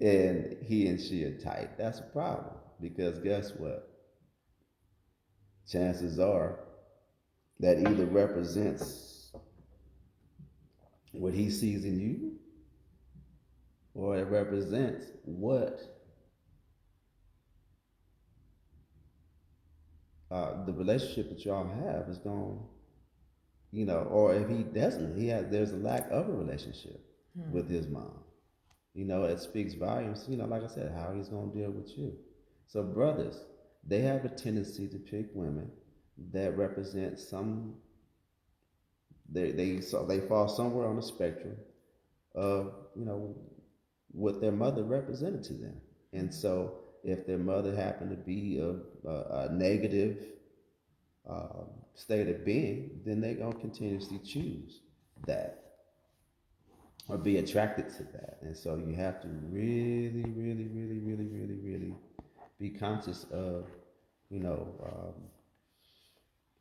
and he and she are tight, that's a problem. Because guess what? Chances are that either represents what he sees in you or it represents what the relationship that y'all have is going, or if he doesn't, there's a lack of a relationship with his mom. It speaks volumes, like I said, how he's going to deal with you. So brothers, they have a tendency to pick women that represent they fall somewhere on the spectrum of, what their mother represented to them. And so if their mother happened to be a negative state of being, then they're going to continuously choose that or be attracted to that. And so you have to really, really, really, really, really, really be conscious of,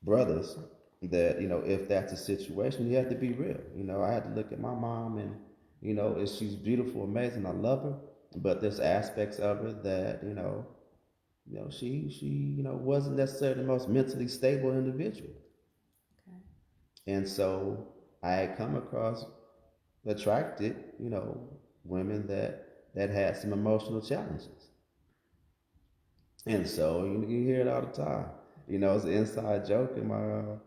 brothers, that, if that's a situation, you have to be real. I had to look at my mom and, she's beautiful, amazing, I love her, but there's aspects of her that, she wasn't necessarily the most mentally stable individual. Okay. And so I had come across attracted, women that had some emotional challenges. And so you hear it all the time. It's an inside joke in my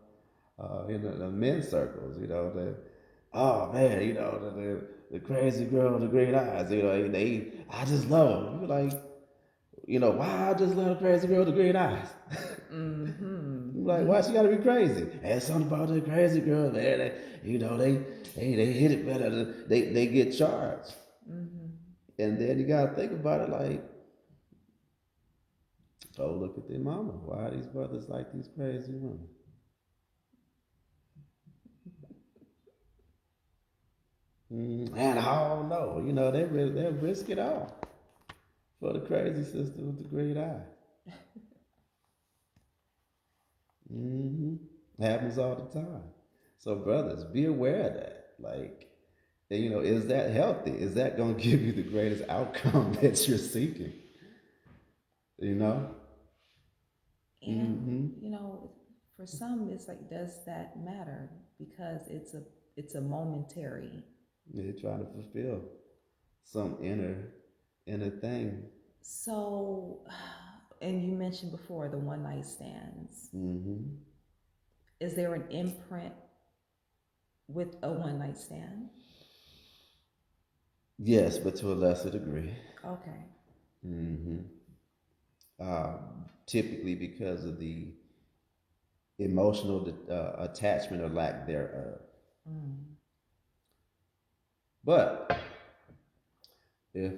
in the men's circles. That, oh man, the crazy girl with the green eyes. I just love them. You're like, why I just love the crazy girl with the green eyes. Mm-hmm. Like, why she gotta be crazy? And something about the crazy girl, man. They hit it better. They get charged. Mm-hmm. And then you gotta think about it like, oh, look at their mama. Why are these brothers like these crazy women? And I don't know. They'll risk it all for the crazy sister with the green eye. Mm-hmm. Happens all the time. So, brothers, be aware of that. Like, is that healthy? Is that going to give you the greatest outcome that you're seeking? And, for some, it's like, does that matter? Because it's a momentary. You're trying to fulfill some inner thing. So, and you mentioned before the one night stands. Mm-hmm. Is there an imprint with a one night stand? Yes, but to a lesser degree. Okay. Mm-hmm. Typically because of the emotional attachment or lack thereof. Mm. But if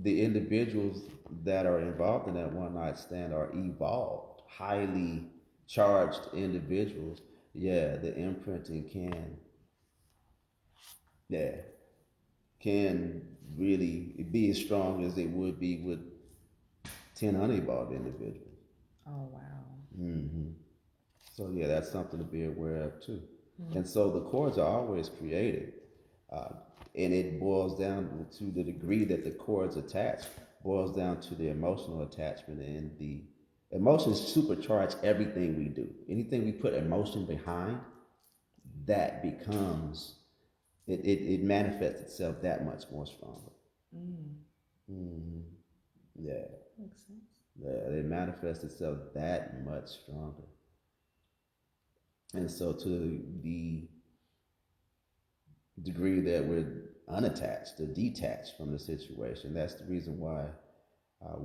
the individuals that are involved in that one night stand are evolved, highly charged individuals, yeah, the imprinting can really be as strong as it would be with 10 unevolved individuals. Oh, wow. Mm-hmm. So, yeah, that's something to be aware of, too. Mm-hmm. And so the cords are always created. And it boils down to the degree that the cords attach, boils down to the emotional attachment. And the emotions supercharge everything we do. Anything we put emotion behind, that becomes, it manifests itself that much more stronger. Mm. Mm-hmm. Yeah. Makes sense. Yeah, it manifests itself that much stronger. And so to the degree that we're unattached or detached from the situation, that's the reason why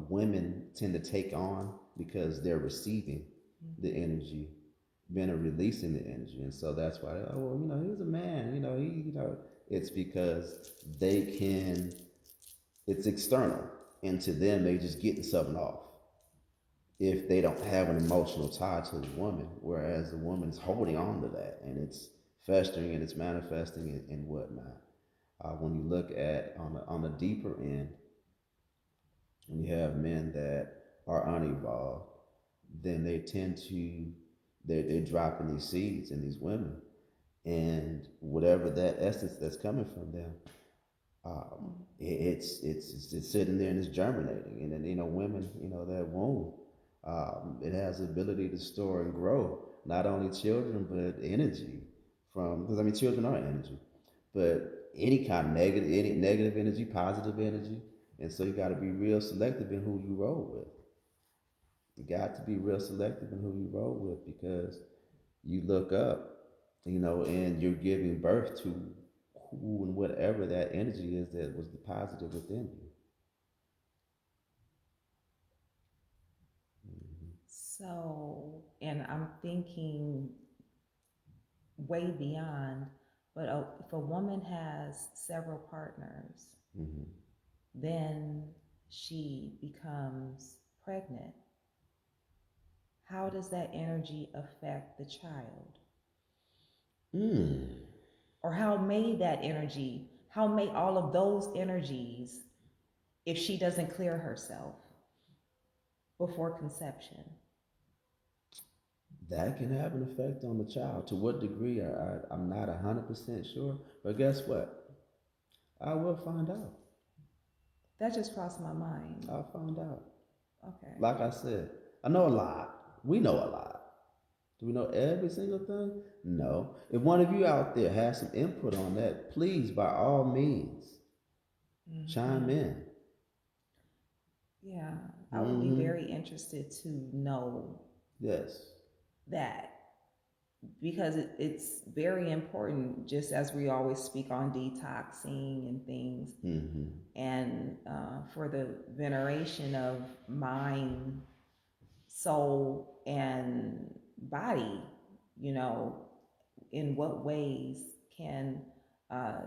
women tend to take on, because they're receiving the energy, men are releasing the energy. And so that's why, he's a man, it's because it's external. And to them, they just getting something off. if they don't have an emotional tie to the woman, whereas the woman's holding on to that and it's festering and it's manifesting and whatnot. When you look at on the deeper end, when you have men that are unevolved, then they tend to they're dropping these seeds in these women, and whatever that essence that's coming from them, it's sitting there and it's germinating, and then women, that womb, it has the ability to store and grow not only children but energy from, because I mean children are energy, but any kind of negative energy, positive energy, and so you got to be real selective in who you roll with. You got to be real selective in who you roll with, because you look up, and you're giving birth to who and whatever that energy is that was deposited within you. So, and I'm thinking way beyond, but if a woman has several partners, Mm-hmm. then she becomes pregnant. How does that energy affect the child? Mm. Or how may all of those energies, if she doesn't clear herself before conception? That can have an effect on the child. To what degree, I'm not 100% sure. But guess what? I will find out. That just crossed my mind. I'll find out. Okay. Like I said, I know a lot. We know a lot. Do we know every single thing? No. If one of you out there has some input on that, please, by all means, chime in. Yeah, I would be Mm-hmm. very interested to know Yes. that, because it's very important, just as we always speak on detoxing and things, Mm-hmm. and for the veneration of mind, soul, and body, you know, in what ways can, uh,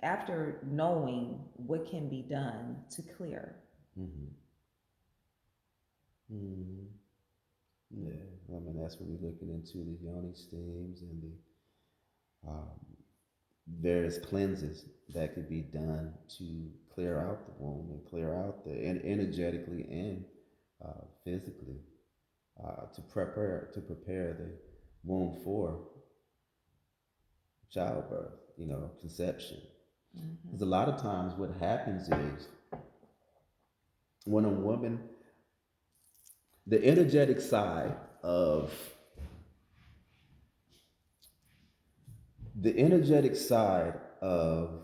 after knowing what can be done to clear. Mm-hmm. Mm-hmm. Yeah. I mean, that's when you're looking into the yoni steams and the various cleanses that could be done to clear out the womb and clear out the energetically and physically, to prepare the womb for childbirth, conception. Because a lot of times what happens is when a woman, the energetic side of the energetic side of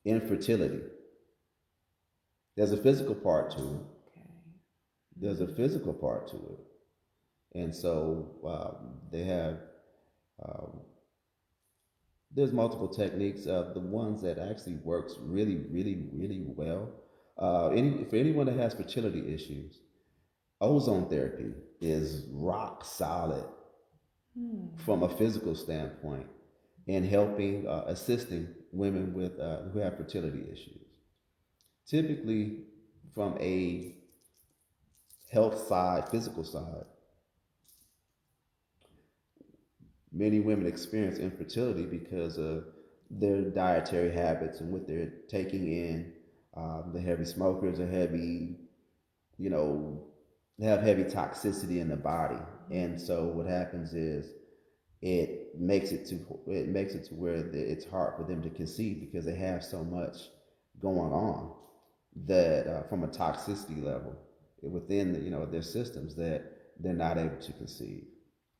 infertility, there's a physical part to it. Okay. There's a physical part to it, and so they have. Um, there's multiple techniques. The ones that actually works really, really, really well. For anyone that has fertility issues, ozone therapy is rock solid from a physical standpoint in helping, assisting women with who have fertility issues. Typically, from a health side, physical side, many women experience infertility because of their dietary habits and what they're taking in. The heavy smokers, the heavy, you know, have heavy toxicity in the body, and so what happens is it makes it to where it's hard for them to conceive because they have so much going on that from a toxicity level within their systems that they're not able to conceive.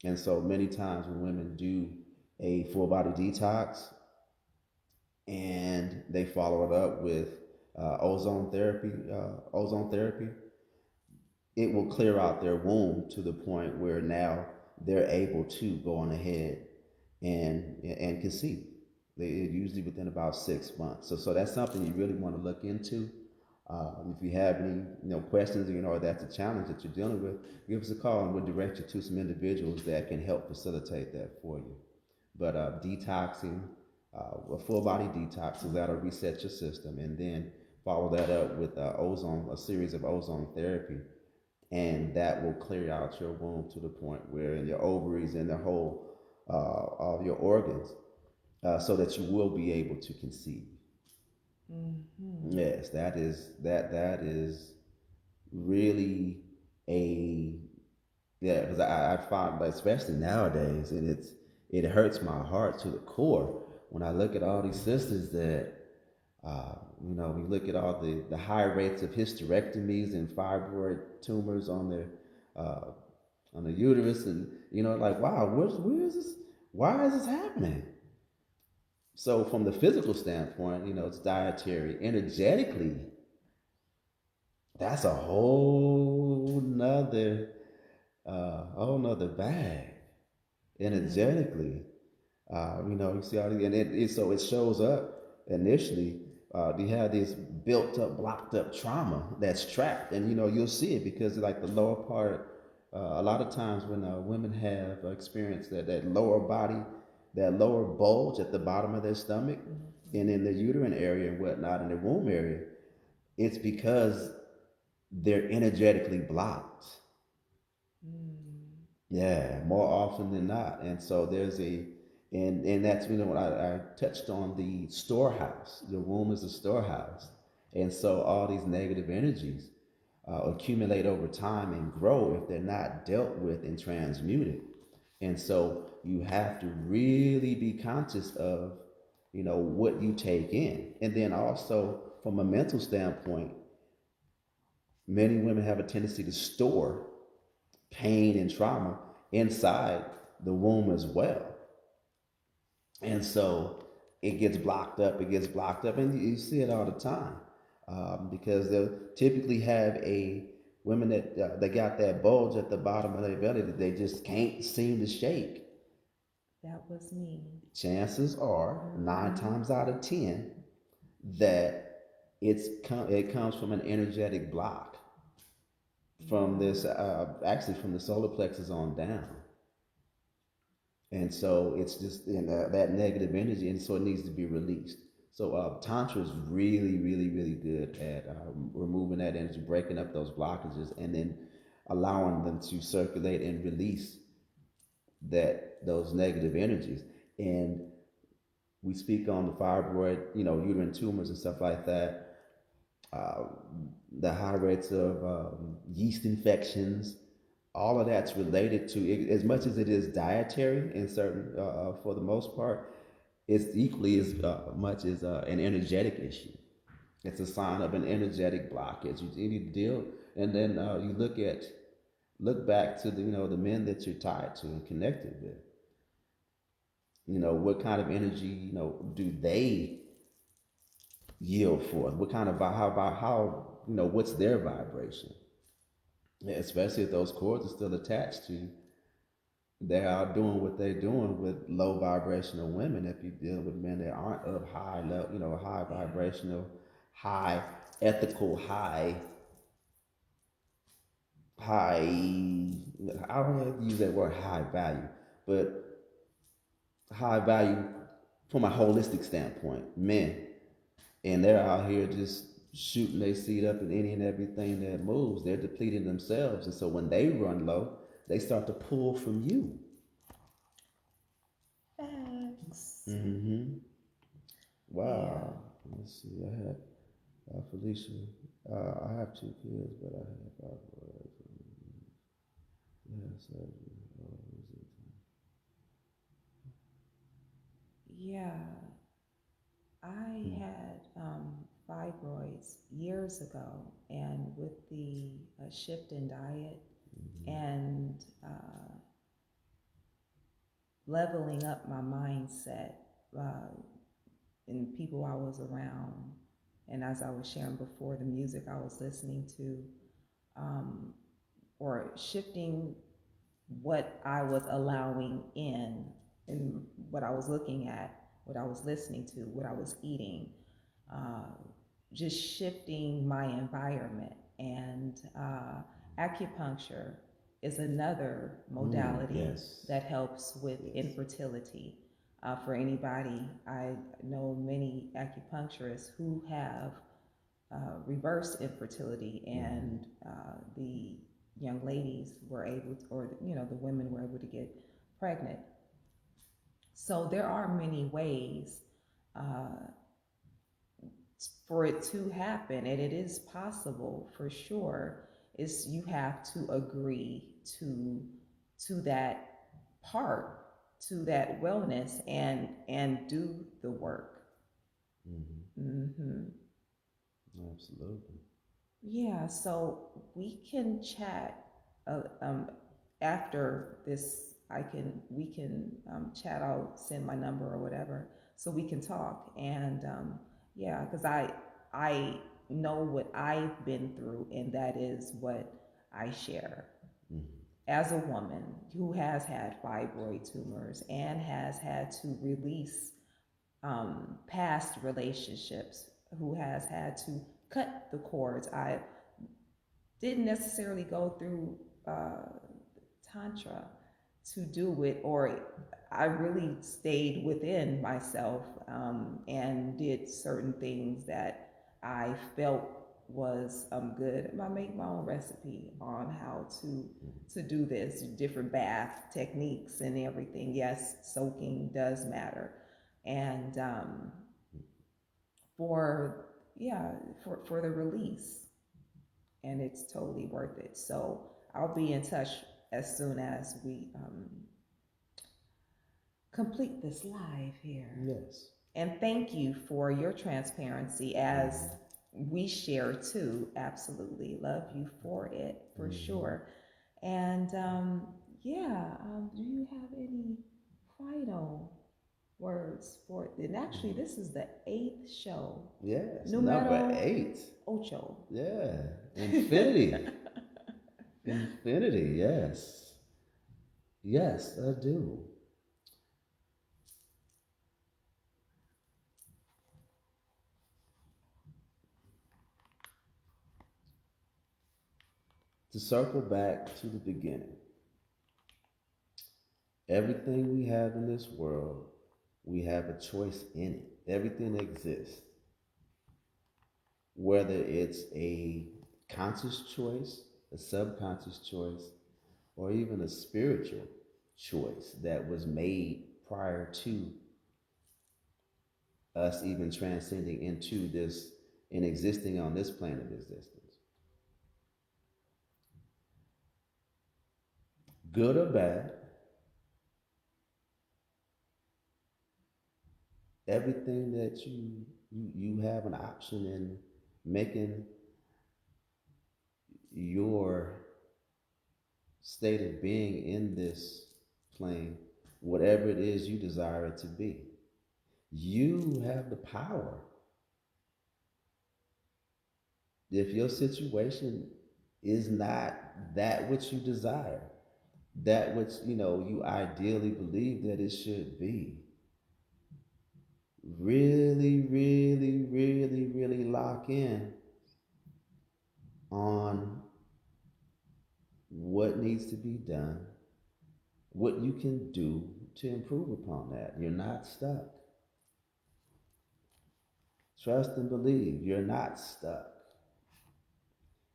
And so many times when women do a full body detox and they follow it up with ozone therapy, it will clear out their womb to the point where now they're able to go on ahead and conceive. Usually within about 6 months. So that's something you really want to look into. If you have any questions, or that's a challenge that you're dealing with, give us a call and we'll direct you to some individuals that can help facilitate that for you. But detoxing, a full body detox, so that'll reset your system, and then follow that up with a series of ozone therapy. and that will clear out your womb to the point where in your ovaries and the whole of your organs, so that you will be able to conceive. Mm-hmm. Yes, that is really a yeah, because I find, like, especially nowadays, and it hurts my heart to the core when I look at all these sisters that, we look at all the high rates of hysterectomies and fibroid tumors uh, on the uterus, and like, wow, where is this? Why is this happening? So from the physical standpoint, it's dietary. Energetically, that's a whole nother bag. Mm-hmm. Energetically, you see all these, and so it shows up initially. You have this built up, blocked up trauma that's trapped, and you'll see it because, like, the lower part. A lot of times when women have experienced that lower body, that lower bulge at the bottom of their stomach, Mm-hmm. and in the uterine area and whatnot, in the womb area, it's because they're energetically blocked. Mm-hmm. Yeah, more often than not. And so and that's, when I touched on the storehouse. The womb is a storehouse. And so all these negative energies accumulate over time and grow if they're not dealt with and transmuted. And so you have to really be conscious of, what you take in. And then also from a mental standpoint, many women have a tendency to store pain and trauma inside the womb as well. And so it gets blocked up, and you see it all the time, because they'll typically have women that got that bulge at the bottom of their belly that they just can't seem to shake. That was me. Chances are, nine Mm-hmm. times out of 10, that it comes from an energetic block from this, Yeah. actually from the solar plexus on down. And so it's just that negative energy, and so it needs to be released. So tantra is really, really, really good at removing that energy, breaking up those blockages, and then allowing them to circulate and release those negative energies. And we speak on the fibroid, uterine tumors and stuff like that. Uh, the high rates of yeast infections, all of that's related to, as much as it is dietary in certain, for the most part, it's equally as much as an energetic issue. It's a sign of an energetic blockage. You need to deal, and then you look back to the men that you're tied to and connected with. What kind of energy do they yield forth? What kind of how what's their vibration? Yeah, especially if those cords are still attached to, they are doing what they're doing with low vibrational women. If you deal with men that aren't of high level, high Yeah. vibrational, high ethical, high, I don't have to use that word high value, but high value from a holistic standpoint, men, and they're out here just shooting their seed up in any and everything that moves. They're depleting themselves, and so when they run low, they start to pull from you. Facts. Mm-hmm. Yeah. Wow. Let's see. I had Felicia. I have two kids, but I have five boys. Yeah, surgery. Yeah. I Mm-hmm. had fibroids years ago, and with the shift in diet and leveling up my mindset uh, and people I was around, and as I was sharing before, the music I was listening to, um, or shifting what I was allowing in and what I was looking at, what I was listening to, what I was eating, uh, just shifting my environment. And acupuncture is another modality Yes. that helps with Yes. infertility. For anybody, I know many acupuncturists who have reverse infertility, Mm-hmm. and the young ladies were able to, or the women were able to get pregnant. So there are many ways uh, for it to happen, and it is possible for sure. Is you have to agree to that part, to that wellness, and do the work. Mm-hmm. Mm-hmm. Absolutely. Yeah, so we can chat after this. We can chat. I'll send my number or whatever, so we can talk. And yeah, because I know what I've been through, and that is what I share Mm-hmm. as a woman who has had fibroid tumors and has had to release past relationships, who has had to cut the cords. I didn't necessarily go through tantra to do it, or I really stayed within myself and did certain things that I felt was good. I make my own recipe on how to do this, different bath techniques and everything. Yes, soaking does matter, and for yeah, for the release, and it's totally worth it. So I'll be in touch as soon as we complete this live here. Yes. And thank you for your transparency as we share too. Absolutely love you for it, for sure. And yeah, do you have any final words for it? And actually, this is the 8th show. Yes. Number Numero 8. ocho. Yeah. Infinity. Infinity. Yes. Yes, I do. To circle back to the beginning, everything we have in this world, we have a choice in it. Everything exists. Whether it's a conscious choice, a subconscious choice, or even a spiritual choice that was made prior to us even transcending into this and existing on this plane of existence. Good or bad, everything that you have an option in making your state of being in this plane, whatever it is you desire it to be. You have the power. If your situation is not that which you desire, that which you ideally believe that it should be, really, really, really, really lock in on what needs to be done, what you can do to improve upon that. You're not stuck. Trust and believe you're not stuck.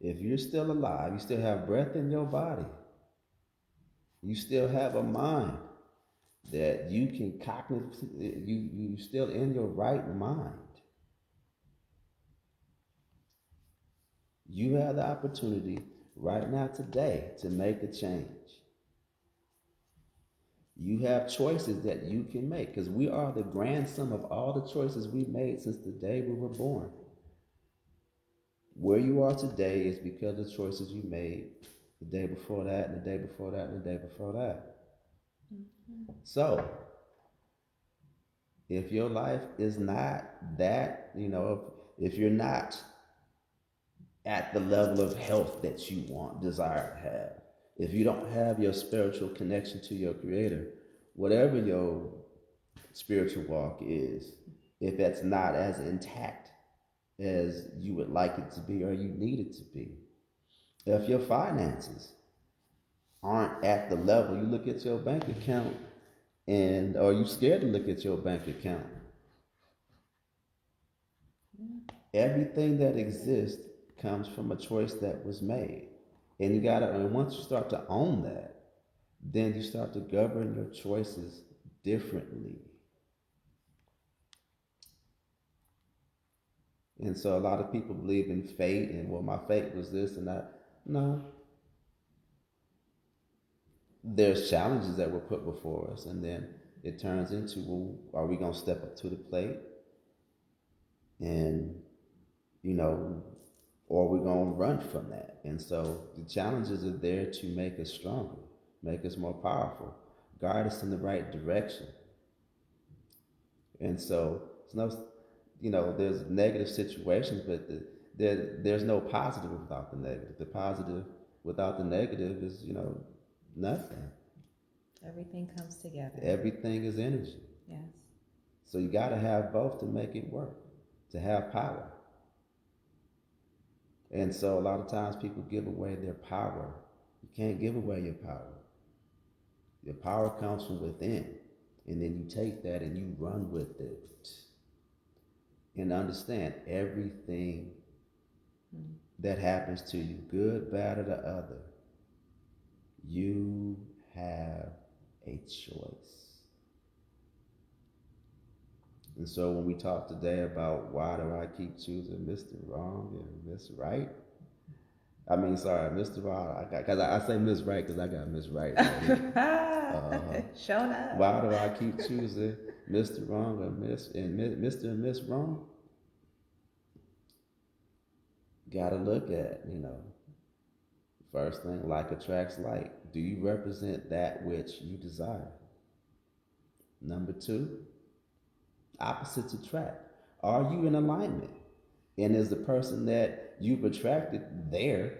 If you're still alive, you still have breath in your body, you still have a mind that you can cognitively, you still in your right mind. You have the opportunity right now today to make a change. You have choices that you can make because we are the grand sum of all the choices we made since the day we were born. Where you are today is because of choices you made the day before that, and the day before that, and the day before that. Mm-hmm. So, if your life is not that, if you're not at the level of health that you desire to have, if you don't have your spiritual connection to your creator, whatever your spiritual walk is, if that's not as intact as you would like it to be or you need it to be, if your finances aren't at the level, you look at your bank account and are you scared to look at your bank account? Everything that exists comes from a choice that was made. And you gotta, and once you start to own that, then you start to govern your choices differently. And so a lot of people believe in fate and, well, my fate was this and that. No, there's challenges that were put before us, and then it turns into, well, are we gonna step up to the plate and, you know, or we're going to run from that. And so the challenges are there to make us stronger, make us more powerful, guide us in the right direction. And so it's no, there's negative situations, but there's no positive without the negative. The positive without the negative is, nothing. Everything comes together. Everything is energy. Yes. So you got to have both to make it work, to have power. And so a lot of times people give away their power. You can't give away your power. Your power comes from within. And then you take that and you run with it. And understand everything that happens to you, good, bad, or the other, you have a choice. And so when we talk today about why do I keep choosing Mr. Wrong and Miss Right? I mean, sorry, Mr. Wrong. Because I say Miss Right because I got Miss Right. Showing up. Why do I keep choosing Mr. Wrong or Mr. and Miss Wrong? Got to look at, first thing, like attracts like. Do you represent that which you desire? Number two, opposites attract. Are you in alignment? And is the person that you've attracted there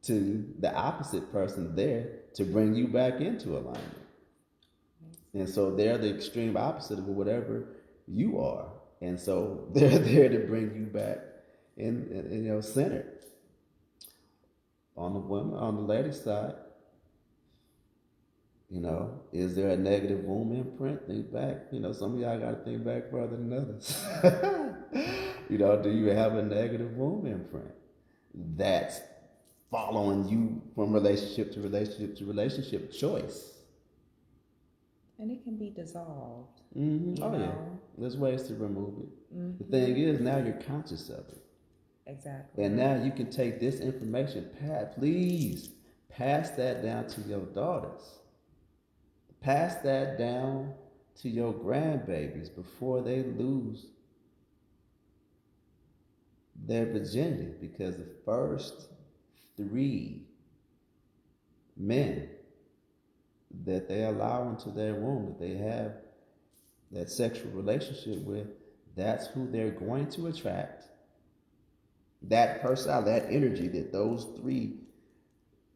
to the opposite person there to bring you back into alignment? And so they're the extreme opposite of whatever you are. And so they're there to bring you back in centered. On the woman, on the lady side, is there a negative womb imprint? Think back. Some of y'all got to think back further than others. Do you have a negative womb imprint that's following you from relationship to relationship to relationship choice? And it can be dissolved. Mm-hmm. Oh, yeah. There's ways to remove it. Mm-hmm. The thing is, now you're conscious of it. Exactly. And now you can take this information, please pass that down to your daughters. Pass that down to your grandbabies before they lose their virginity, because the first 3 men that they allow into their womb, that they have that sexual relationship with, that's who they're going to attract. That person, that energy that those 3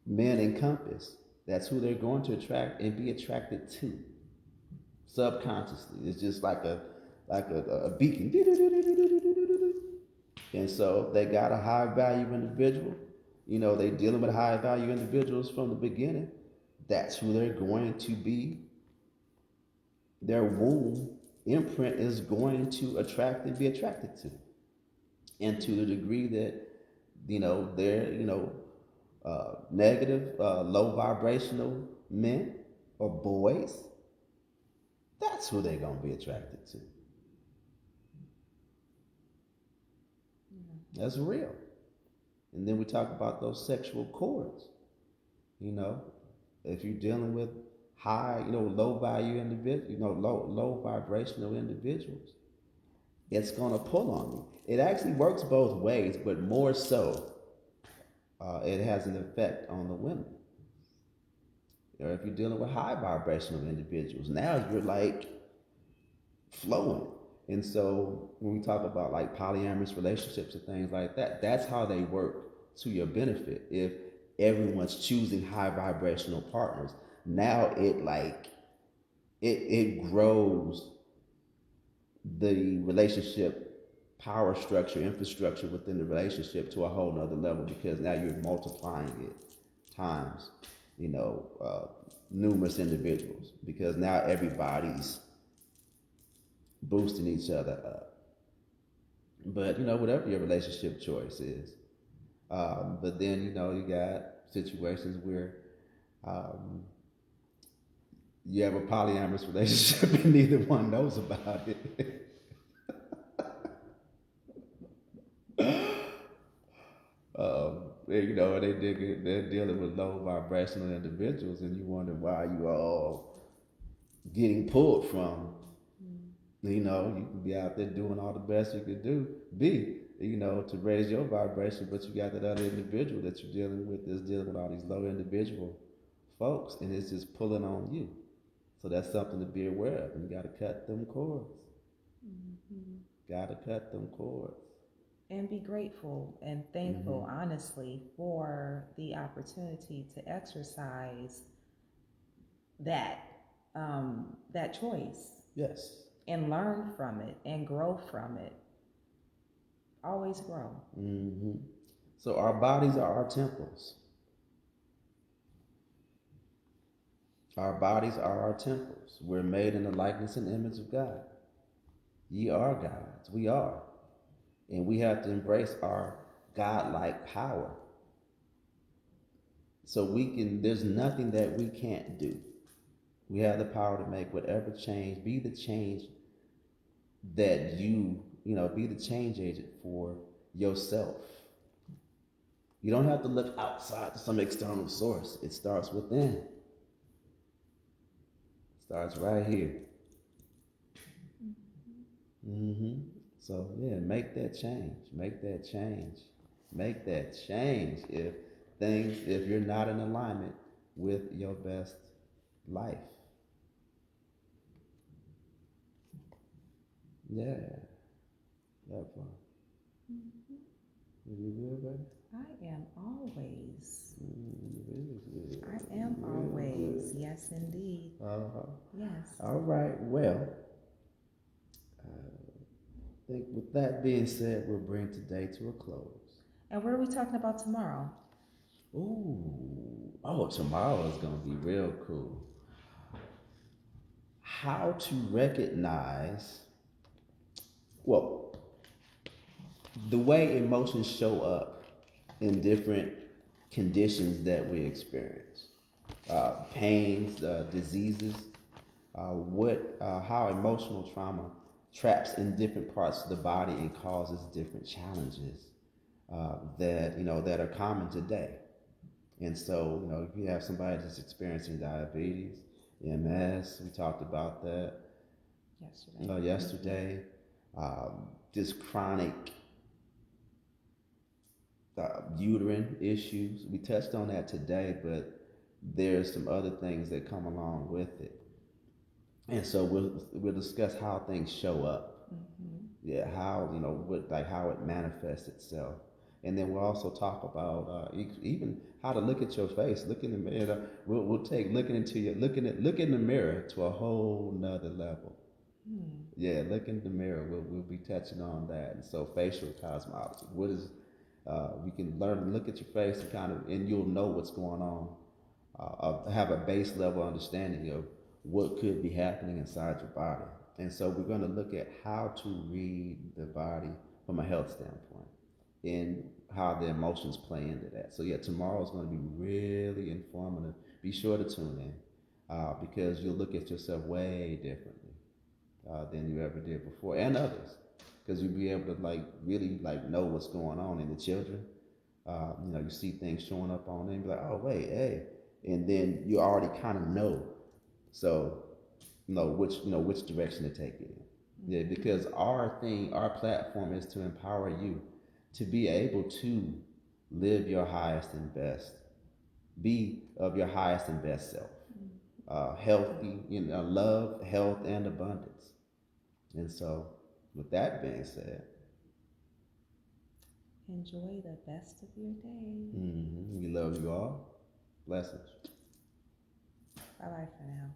men encompass, that's who they're going to attract and be attracted to. Subconsciously. It's just like a beacon. And so they got a high value individual. They dealing with high value individuals from the beginning. That's who they're going to be. Their womb imprint is going to attract and be attracted to. And to the degree that, they're, negative, low vibrational men or boys, that's who they're going to be attracted to. That's real. And then we talk about those sexual chords. If you're dealing with high, low value individuals, low vibrational individuals, it's going to pull on you. It actually works both ways, but more so, it has an effect on the women. Or if you're dealing with high vibrational individuals, now you're like flowing. And so when we talk about like polyamorous relationships and things like that, that's how they work to your benefit. If everyone's choosing high vibrational partners, now it grows the relationship power structure, infrastructure within the relationship to a whole nother level, because now you're multiplying it times, numerous individuals, because now everybody's boosting each other up. But whatever your relationship choice is, But then you got situations where um, you have a polyamorous relationship and neither one knows about it. They're dealing with low vibrational individuals, and you wonder why you are all getting pulled from. You can be out there doing all the best you could to raise your vibration, but you got that other individual that you're dealing with that's dealing with all these low individual folks, and it's just pulling on you. So that's something to be aware of, and you got to cut them cords. Got to cut them cords. And be grateful and thankful, honestly, for the opportunity to exercise that that choice. Yes. And learn from it and grow from it. Always grow. So our bodies are our temples. Our bodies are our temples. We're made in the likeness and image of God. Ye are gods. We are. And we have to embrace our God-like power. So there's nothing that we can't do. We have the power to make whatever change, be the change that be the change agent for yourself. You don't have to look outside to some external source. It starts within. It starts right here. So make that change. Make that change. Make that change if you're not in alignment with your best life. Yeah. That part. You good, baby? I am always. Really I am always. Good. Yes, indeed. Yes. All right. Well, I think with that being said, we'll bring today to a close. And what are we talking about tomorrow? Tomorrow is going to be real cool. How to recognize, the way emotions show up in different conditions that we experience. Pains, diseases, how emotional trauma traps in different parts of the body and causes different challenges that are common today. And so, if you have somebody that's experiencing diabetes, MS, we talked about that yesterday. Just chronic uterine issues. We touched on that today, but there's some other things that come along with it. And so we'll discuss how things show up. Yeah, how how it manifests itself. And then we'll also talk about even how to look at your face, look in the mirror. We'll take look in the mirror to a whole nother level. Yeah, look in the mirror. We'll be touching on that. And so facial cosmology. What is we can learn to look at your face and you'll know what's going on. Have a base level understanding of what could be happening inside your body. And so we're going to look at how to read the body from a health standpoint and how the emotions play into that. So tomorrow is going to be really informative. Be sure to tune in because you'll look at yourself way differently than you ever did before, and others, because you'll be able to really know what's going on in the children. You see things showing up on them, and be like, oh wait, hey, and then you already kind of know. So which direction to take it in. Yeah, because our platform is to empower you to be able to live your highest and best, be of your highest and best self, healthy, love, health, and abundance. And so, with that being said, enjoy the best of your day. We love you all. Blessings. Bye bye for now.